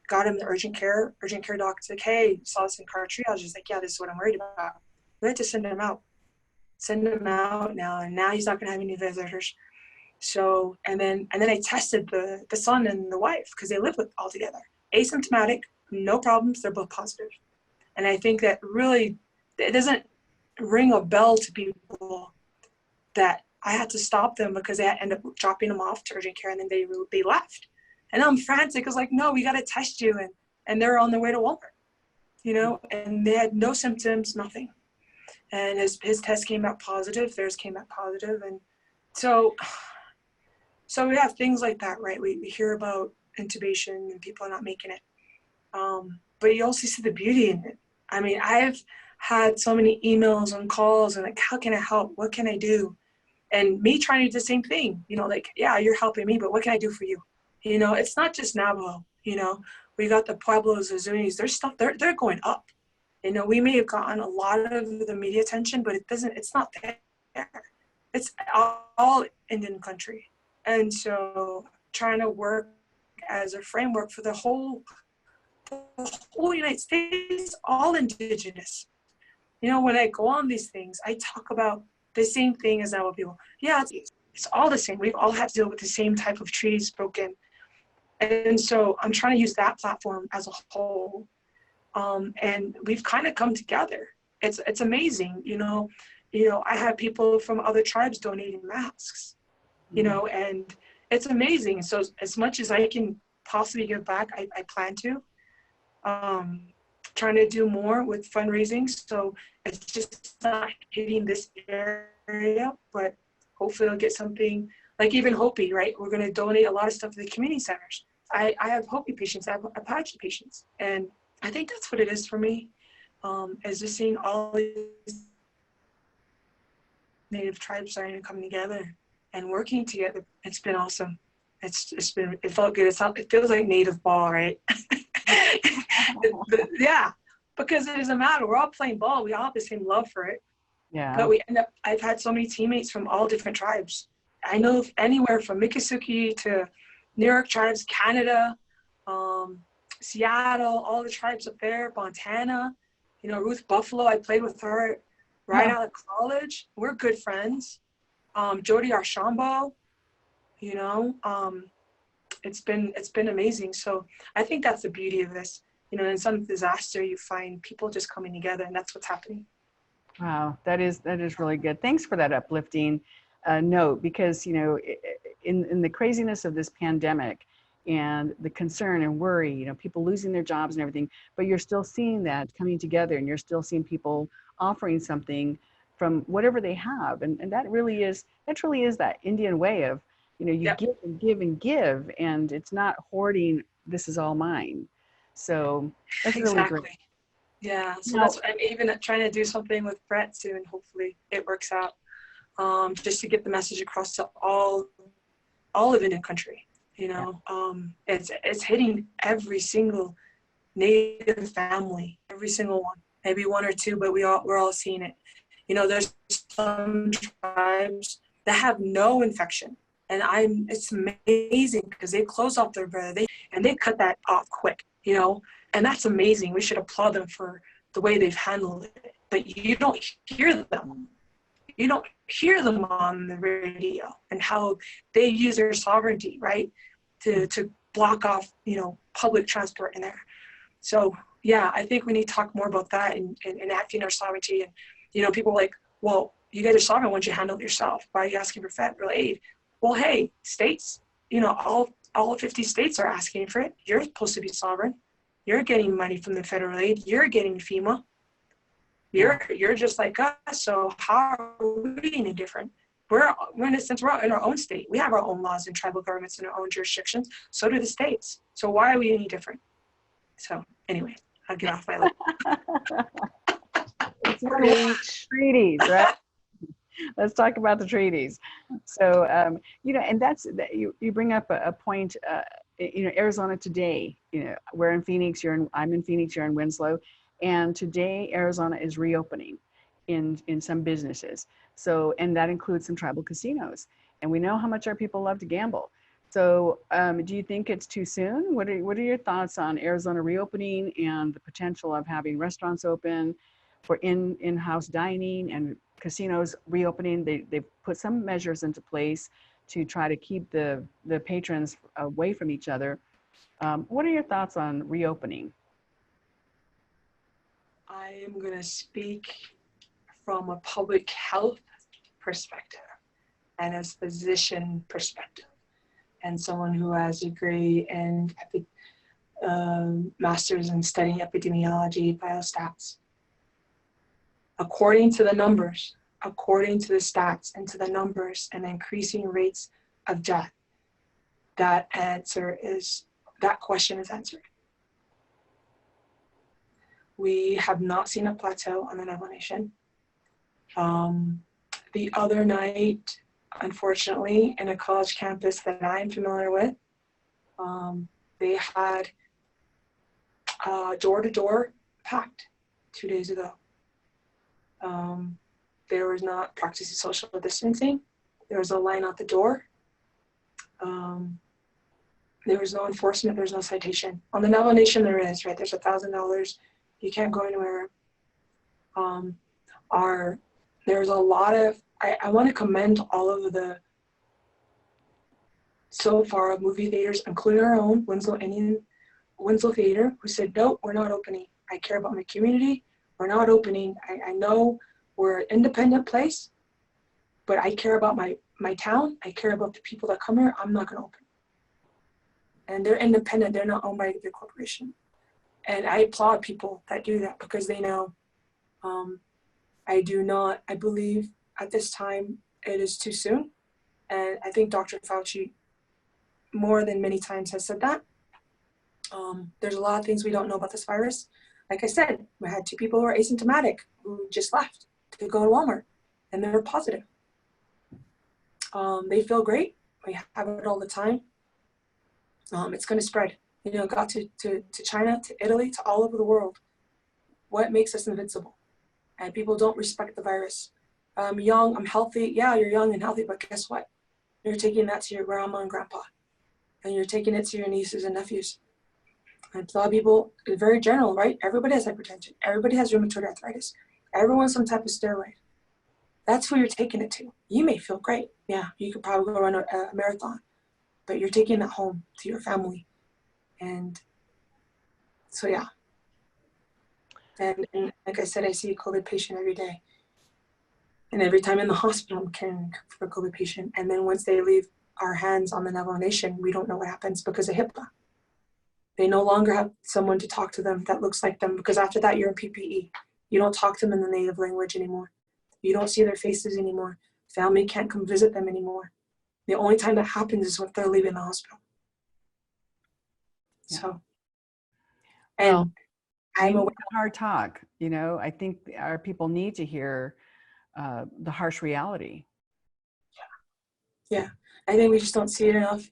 Got him the urgent care doctor's like, hey, saw this in car triage. He's like, yeah, this is what I'm worried about. We had to send him out. Now, and now he's not going to have any visitors. So, and then I tested the son and the wife, because they live all together. Asymptomatic, no problems. They're both positive. And I think that really, it doesn't ring a bell to people that I had to stop them because they ended up dropping them off to urgent care and then they left. And I'm frantic. I was like, no, we got to test you. And they're on their way to Walmart, you know, and they had no symptoms, nothing. And his test came back positive, theirs came back positive. And so we have things like that, right? We hear about intubation and people are not making it. But you also see the beauty in it. I mean, I've had so many emails and calls and like, how can I help? What can I do? And me trying to do the same thing, you know, like, yeah, you're helping me, but what can I do for you? You know, it's not just Navajo, you know, we got the Pueblos, the Zunis, there's stuff, they're going up. You know, we may have gotten a lot of the media attention, but it's not there. It's all Indian country. And so trying to work as a framework for the whole United States, all indigenous. You know, when I go on these things, I talk about the same thing as Navajo people. Yeah, it's all the same. We've all had to deal with the same type of treaties broken. And so I'm trying to use that platform as a whole. And we've kind of come together. It's amazing, you know, I had people from other tribes donating masks, you know, and it's amazing. So as much as I can possibly give back, I plan to. Trying to do more with fundraising. So it's just not hitting this area, but hopefully I'll get something like even Hopi, right? We're going to donate a lot of stuff to the community centers. I have Hopi patients, I have Apache patients. And I think that's what it is for me, is just seeing all these Native tribes starting to come together and working together. It's been awesome. It felt good. It feels like Native ball, right? Yeah, because it doesn't matter. We're all playing ball. We all have the same love for it. Yeah. But I've had so many teammates from all different tribes. I know anywhere from Miccosukee to New York tribes, Canada, Seattle, all the tribes up there, Montana, you know, Ruth Buffalo, I played with her right out of college. We're good friends. Jody Archambault, you know, it's been amazing. So I think that's the beauty of this. You know, in some disaster, you find people just coming together, and that's what's happening. Wow, that is really good. Thanks for that uplifting note, because, you know, in the craziness of this pandemic and the concern and worry, you know, people losing their jobs and everything, but you're still seeing that coming together, and you're still seeing people offering something from whatever they have. And that really is that Indian way of, you know, you give and give and give, and it's not hoarding, this is all mine. So that's really great. Yeah, so that's what I'm even trying to do something with Brent soon. Hopefully it works out, just to get the message across to all of Indian country. You know, it's hitting every single Native family, every single one, maybe one or two, but we're all seeing it. You know, there's some tribes that have no infection, and it's amazing because they close off their brother, and they cut that off quick. You know, and that's amazing. We should applaud them for the way they've handled it. But you don't hear them. You don't hear them on the radio and how they use their sovereignty, right, to block off, you know, public transport in there. So, yeah, I think we need to talk more about that and enacting our sovereignty. And, you know, people are like, well, you guys are sovereign once you handle it yourself. Why are you asking for federal aid? Well, hey, states, you know, all 50 states are asking for it. You're supposed to be sovereign. You're getting money from the federal aid. You're getting FEMA. You're just like us. So how are we any different? We're in a sense, we're in our own state. We have our own laws and tribal governments in our own jurisdictions. So do the states. So why are we any different? So anyway, I'll get off my lip. Treaties, right? Let's talk about the treaties. So, you know, and you bring up a point, you know, Arizona today, you know, we're in Phoenix, I'm in Phoenix, you're in Winslow. And today Arizona is reopening in some businesses. So, and that includes some tribal casinos. And we know how much our people love to gamble. So do you think it's too soon? What are your thoughts on Arizona reopening and the potential of having restaurants open for in-house dining and casinos reopening? They've put some measures into place to try to keep the patrons away from each other. What are your thoughts on reopening? I am going to speak from a public health perspective and a physician perspective, and someone who has a degree in master's in studying epidemiology, biostats. According to the numbers, according to the stats and to the numbers and increasing rates of death, that question is answered. We have not seen a plateau on the Navajo Nation. The other night, unfortunately, in a college campus that I'm familiar with, they had door-to-door packed 2 days ago. There was not practicing social distancing. There was a line out the door. There was no enforcement. There was no citation. On the Navajo Nation, there is, right? There's $1,000. You can't go anywhere. There's a lot of, I want to commend all of the, so far, movie theaters, including our own, Winslow Theater, who said, no, we're not opening. I care about my community. We're not opening. I know we're an independent place, but I care about my town. I care about the people that come here. I'm not going to open. And they're independent. They're not owned by the corporation. And I applaud people that do that because they know. I believe at this time it is too soon. And I think Dr. Fauci more than many times has said that. There's a lot of things we don't know about this virus. Like I said, we had 2 people who are asymptomatic who just left to go to Walmart and they're positive. They feel great. We have it all the time. It's going to spread. You know, got to China, to Italy, to all over the world. What makes us invincible? And people don't respect the virus. I'm young, I'm healthy. Yeah, you're young and healthy, but guess what? You're taking that to your grandma and grandpa. And you're taking it to your nieces and nephews. And a lot of people, it's very general, right? Everybody has hypertension. Everybody has rheumatoid arthritis. Everyone's some type of steroid. That's who you're taking it to. You may feel great. Yeah, you could probably go run a marathon. But you're taking that home to your family. And so, yeah. And like I said, I see a COVID patient every day. And every time in the hospital, I'm caring for a COVID patient. And then once they leave our hands on the Navajo Nation, we don't know what happens because of HIPAA. They no longer have someone to talk to them that looks like them because after that, you're in PPE. You don't talk to them in the native language anymore. You don't see their faces anymore. Family can't come visit them anymore. The only time that happens is when they're leaving the hospital. Yeah. So, and well, I'm aware. Hard talk, you know, I think our people need to hear the harsh reality. Yeah, I think we just don't see it enough.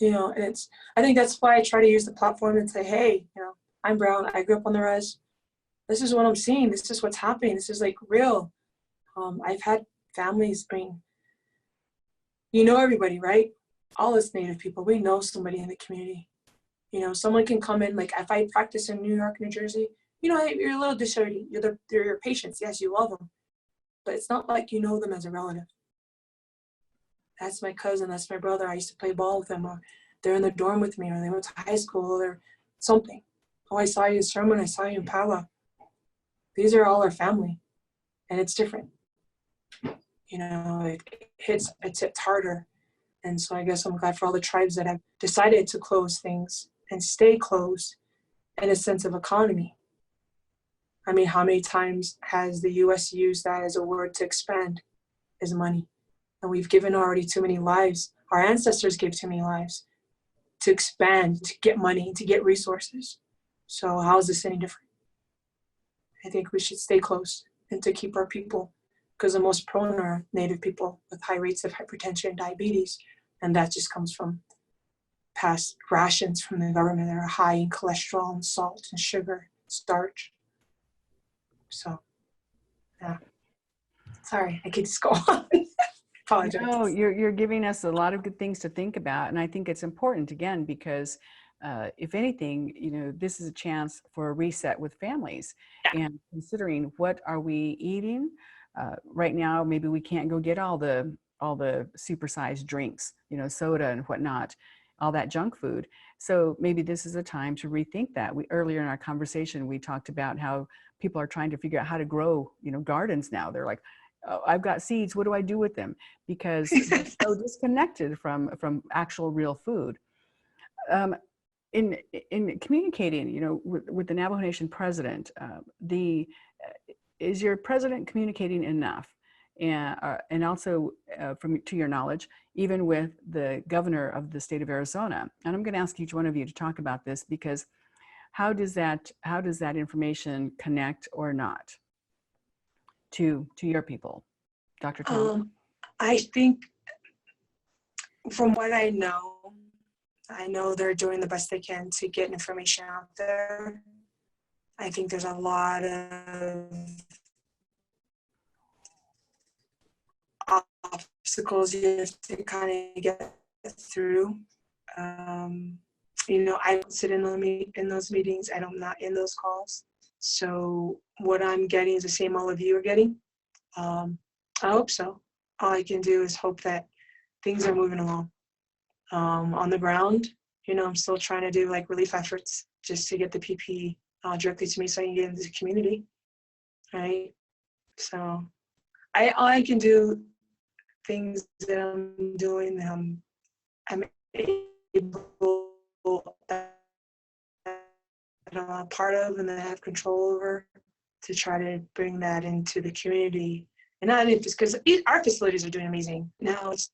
You know, and I think that's why I try to use the platform and say, hey, you know, I'm brown. I grew up on the res. This is what I'm seeing. This is what's happening. This is like real. I've had families bring, you know, everybody, right? All us Native people, we know somebody in the community. You know, someone can come in, like if I practice in New York, New Jersey, you know, you're a little disheartening. They're your patients. Yes, you love them. But it's not like you know them as a relative. That's my cousin, that's my brother. I used to play ball with them, or they're in the dorm with me, or they went to high school, or something. Oh, I saw you in Sherman, I saw you in Pawa. These are all our family, and it's different. You know, it hits harder. And so I guess I'm glad for all the tribes that have decided to close things and stay closed in a sense of economy. I mean, how many times has the U.S. used that as a word to expand is money? And we've given already too many lives. Our ancestors gave too many lives to expand, to get money, to get resources. So how is this any different? I think we should stay close and to keep our people, because the most prone are Native people with high rates of hypertension and diabetes. And that just comes from past rations from the government that are high in cholesterol and salt and sugar, starch. So, yeah. Sorry, I could just go on. Apologize. No, you're giving us a lot of good things to think about. And I think it's important, again, because if anything, you know, this is a chance for a reset with families. Yeah. And considering what are we eating right now, maybe we can't go get all the supersized drinks, you know, soda and whatnot. all that junk food. So maybe this is a time to rethink that. Earlier in our conversation, we talked about how people are trying to figure out how to grow, gardens now. They're like, oh, I've got seeds, what do I do with them? Because they're so disconnected from actual real food. In communicating, with the Navajo Nation president, is your president communicating enough? And also, to your knowledge, even with the governor of the state of Arizona. And I'm going to ask each one of you to talk about this, because how does that information connect or not to your people? Dr. Tom? I think from what I know they're doing the best they can to get information out there. I think there's a lot of obstacles you have to kind of get through. I don't sit in those meetings. I'm not in those calls. So what I'm getting is the same all of you are getting. I hope so. All I can do is hope that things are moving along. On the ground, I'm still trying to do like relief efforts just to get the PPE directly to me so I can get into the community, right? So all I can do, things that I'm doing, I'm able, that I'm a part of and that I have control over, to try to bring that into the community. And not just because our facilities are doing amazing. Now it's,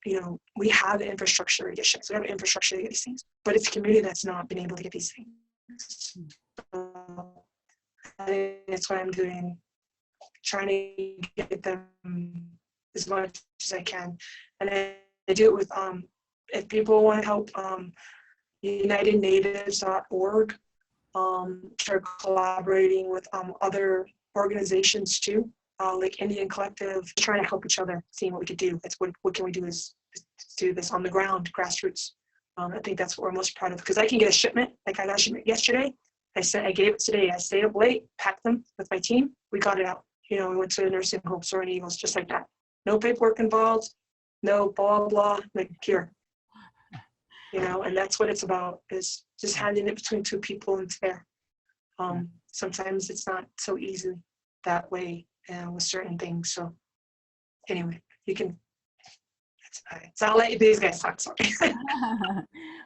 we have the infrastructure to get ships. We have the infrastructure to get these things, but it's a community that's not been able to get these things. So that's what I'm doing, trying to get them as much as I can. And I do it with, if people want to help, UnitedNatives.org, start collaborating with other organizations too. Like Indian Collective, trying to help each other, seeing what we could do. That's what can we do is do this on the ground, grassroots. I think that's what we're most proud of, because I can get a shipment. Like I got a shipment yesterday. I gave it today. I stayed up late, packed them with my team. We got it out. We went to a nursing home, Soaring Eagles, just like that. No paperwork involved, no blah, blah, like here. And that's what it's about, is just handing it between two people and it's fair. Sometimes it's not so easy that way with certain things. So anyway, you can, so I'll let these guys talk, sorry.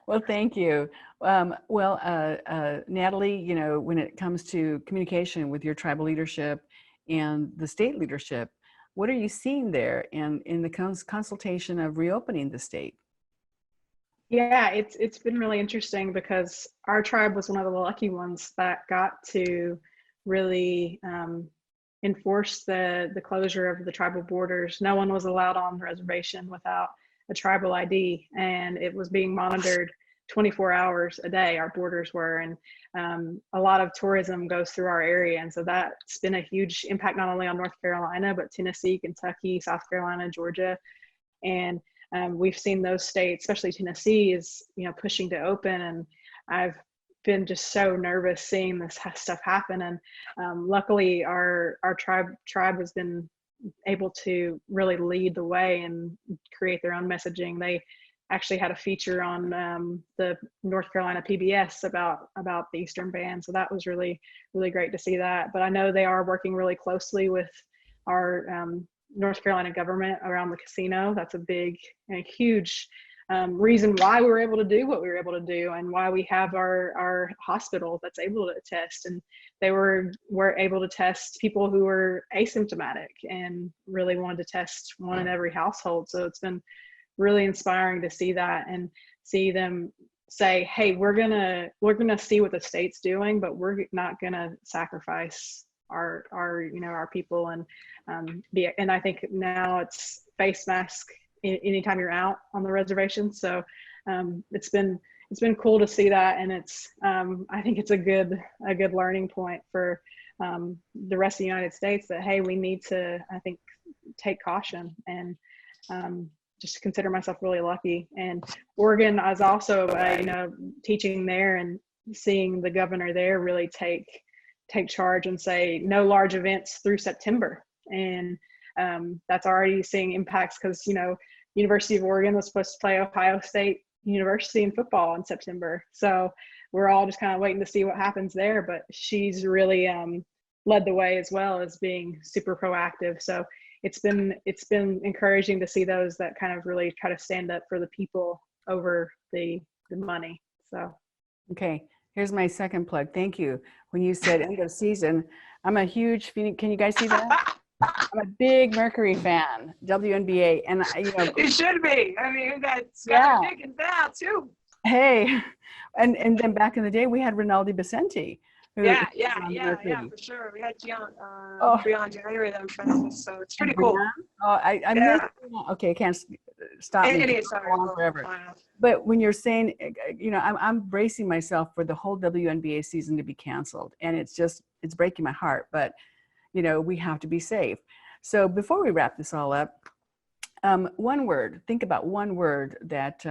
Well, thank you. Natalie, when it comes to communication with your tribal leadership and the state leadership, what are you seeing there in the consultation of reopening the state? Yeah, it's been really interesting, because our tribe was one of the lucky ones that got to really enforce the closure of the tribal borders. No one was allowed on the reservation without a tribal ID, and it was being monitored 24 hours a day, our borders were, and a lot of tourism goes through our area, and so that's been a huge impact not only on North Carolina, but Tennessee, Kentucky, South Carolina, Georgia, and we've seen those states, especially Tennessee, is pushing to open, and I've been just so nervous seeing this stuff happen. And luckily, our tribe has been able to really lead the way and create their own messaging. They actually had a feature on the North Carolina PBS about the Eastern Band, so that was really, really great to see that. But I know they are working really closely with our North Carolina government around the casino. That's a big and huge reason why we were able to do what we were able to do, and why we have our hospital that's able to test. And they were able to test people who were asymptomatic, and really wanted to test one in every household. So it's been really inspiring to see that, and see them say, hey, we're gonna see what the state's doing, but we're not gonna sacrifice our people. And and I think now it's face mask anytime you're out on the reservation. So it's been cool to see that, and it's I think it's a good learning point for the rest of the United States, that hey, we need to, I think, take caution, and just consider myself really lucky. And Oregon, I was also teaching there, and seeing the governor there really take charge and say no large events through September. And that's already seeing impacts, because University of Oregon was supposed to play Ohio State university and football in September. So we're all just kind of waiting to see what happens there. But she's really led the way as well as being super proactive. So it's been encouraging to see those that kind of really try to stand up for the people over the money. So okay, here's my second plug. Thank you. When you said end of season, I'm a huge Phoenix. Can you guys see that? I'm a big Mercury fan, WNBA, and it should be. I mean, we got Scott Dickens now too. Hey, and then back in the day, we had Rinaldi Vicente. Yeah, for sure. We had Breon January them friends, so it's pretty cool. Oh, I miss. Okay, I can't stop me. It is forever. But when you're saying, I'm bracing myself for the whole WNBA season to be canceled, and it's breaking my heart. But we have to be safe. So before we wrap this all up, one word. Think about one word that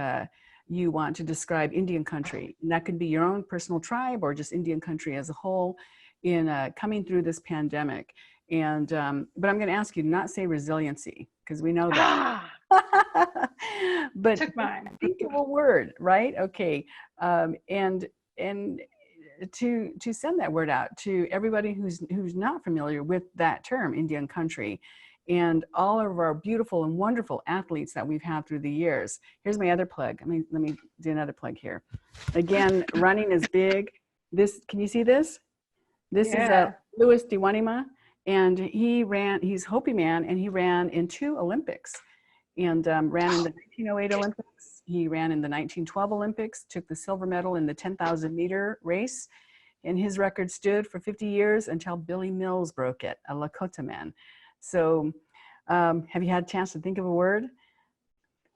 you want to describe Indian country. And that could be your own personal tribe or just Indian country as a whole in coming through this pandemic. And but I'm going to ask you to not say resiliency, because we know that. But think of a word, right? Okay, and to send that word out to everybody who's not familiar with that term, Indian country, and all of our beautiful and wonderful athletes that we've had through the years. Here's my other plug. Let me do another plug here. Again, running is big. This, can you see this? This is Louis Diwanima, and he's Hopi man, and he ran in 2 Olympics, and ran in the 1908 Olympics. He ran in the 1912 Olympics, took the silver medal in the 10,000 meter race, and his record stood for 50 years until Billy Mills broke it, a Lakota man. So have you had a chance to think of a word?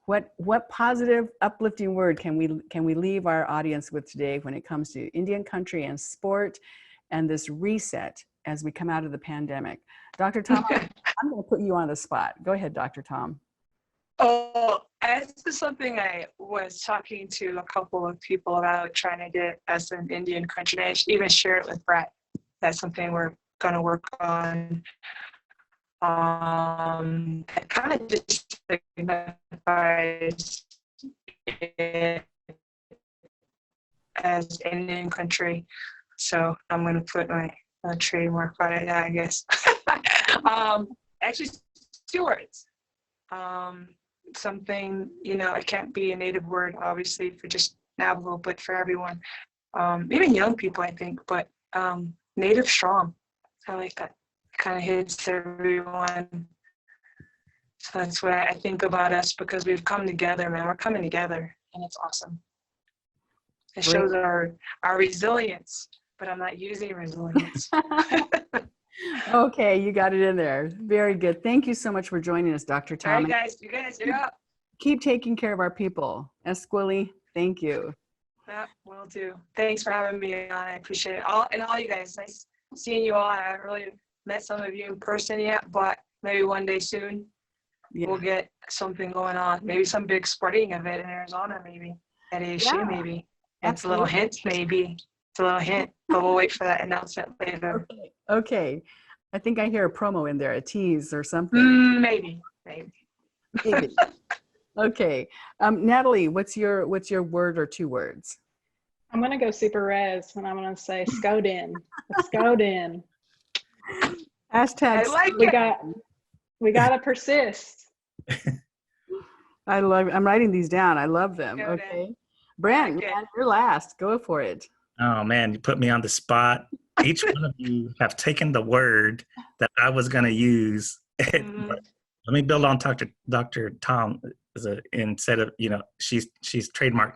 What positive, uplifting word can we leave our audience with today when it comes to Indian country and sport and this reset as we come out of the pandemic? Dr. Tom, I'm going to put you on the spot. Go ahead, Dr. Tom. Oh, this is something I was talking to a couple of people about, trying to get us an Indian country. I even share it with Brent. That's something we're going to work on. It kind of just signifies it as Indian country. So I'm going to put my trademark on it, I guess. Actually, 2 words. Something, it can't be a native word, obviously, for just Navajo, but for everyone. Even young people, I think, but native strong. I like that. Kind of hits everyone. So that's what I think about us, because we've come together, man. We're coming together, and it's awesome. It shows our resilience, but I'm not using resilience. Okay, you got it in there. Very good. Thank you so much for joining us, Dr. Tom. All right, guys. You guys, keep taking care of our people. Esquilly, thank you. Yeah, will do. Thanks for having me on. I appreciate it. All you guys. Nice seeing you all. I haven't really met some of you in person yet, but maybe one day soon we'll get something going on. Maybe some big sporting event in Arizona, maybe at Euchee, maybe. That's a little hint, maybe. It's a little hint, but we'll wait for that announcement later. Okay. I think I hear a promo in there, a tease or something. Maybe. Okay. Natalie, what's your word or 2 words? I'm going to go super res, and I'm going to say Scoden. Scoden. Hashtag. I like we got to persist. I'm writing these down. I love them. Okay. Brent, man, you're last. Go for it. Oh man, you put me on the spot. Each one of you have taken the word that I was going to use. Let me build on Dr. Tom instead of, she's trademarked,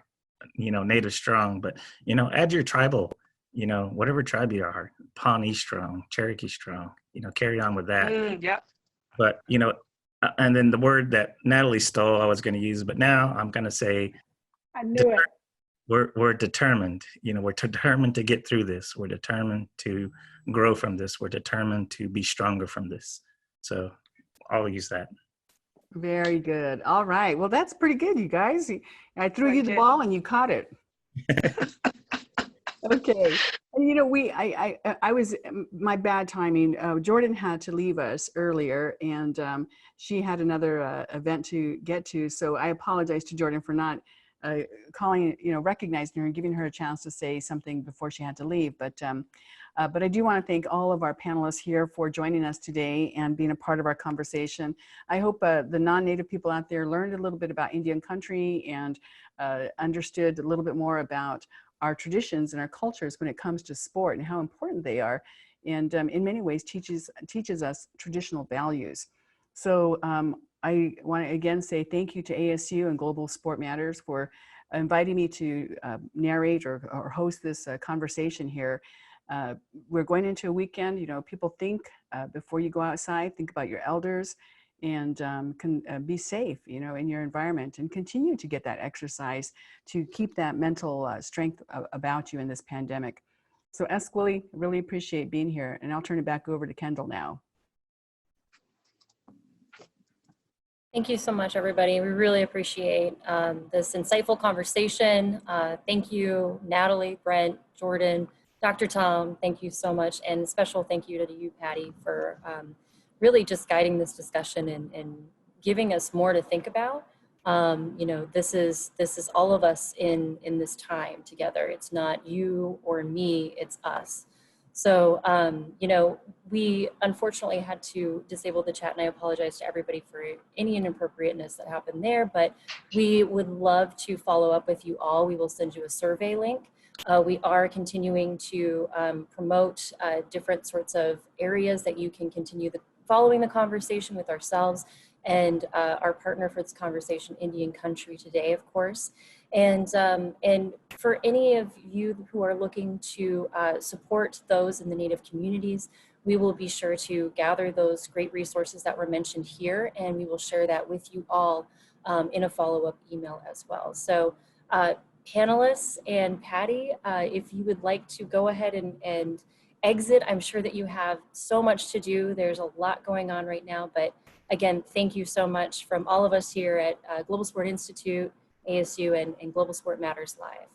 native strong, but, add your tribal, whatever tribe you are, Pawnee strong, Cherokee strong, carry on with that. Yep. But, and then the word that Natalie stole, I was going to use, but now I'm going to say, I knew it. We're determined. We're determined to get through this. We're determined to grow from this. We're determined to be stronger from this. So I'll use that. Very good. All right. Well, that's pretty good, you guys. I threw you the ball and you caught it. Okay. And I was, my bad timing. Jordan had to leave us earlier, and she had another event to get to. So I apologize to Jordan for not calling, recognizing her and giving her a chance to say something before she had to leave. But I do want to thank all of our panelists here for joining us today and being a part of our conversation. I hope the non-Native people out there learned a little bit about Indian country and understood a little bit more about our traditions and our cultures when it comes to sport and how important they are, and in many ways teaches us traditional values. So I want to again say thank you to ASU and Global Sport Matters for inviting me to narrate or host this conversation here. We're going into a weekend. People think before you go outside, think about your elders, and be safe, in your environment, and continue to get that exercise to keep that mental strength about you in this pandemic. So Esquili, really appreciate being here, and I'll turn it back over to Kendall now. Thank you so much, everybody. We really appreciate this insightful conversation. Thank you, Natalie, Brent, Jordan, Dr. Tom, thank you so much. And special thank you to you, Patty, for really just guiding this discussion and giving us more to think about. This is all of us in this time together. It's not you or me, it's us. So, we unfortunately had to disable the chat, and I apologize to everybody for any inappropriateness that happened there, but we would love to follow up with you all. We will send you a survey link. We are continuing to promote different sorts of areas that you can continue following the conversation with ourselves and our partner for this conversation, Indian Country Today, of course. And for any of you who are looking to support those in the Native communities, we will be sure to gather those great resources that were mentioned here, and we will share that with you all in a follow-up email as well. So panelists and Patty, if you would like to go ahead and exit, I'm sure that you have so much to do. There's a lot going on right now, but again, thank you so much from all of us here at Global Sport Institute, ASU, and Global Sport Matters Live.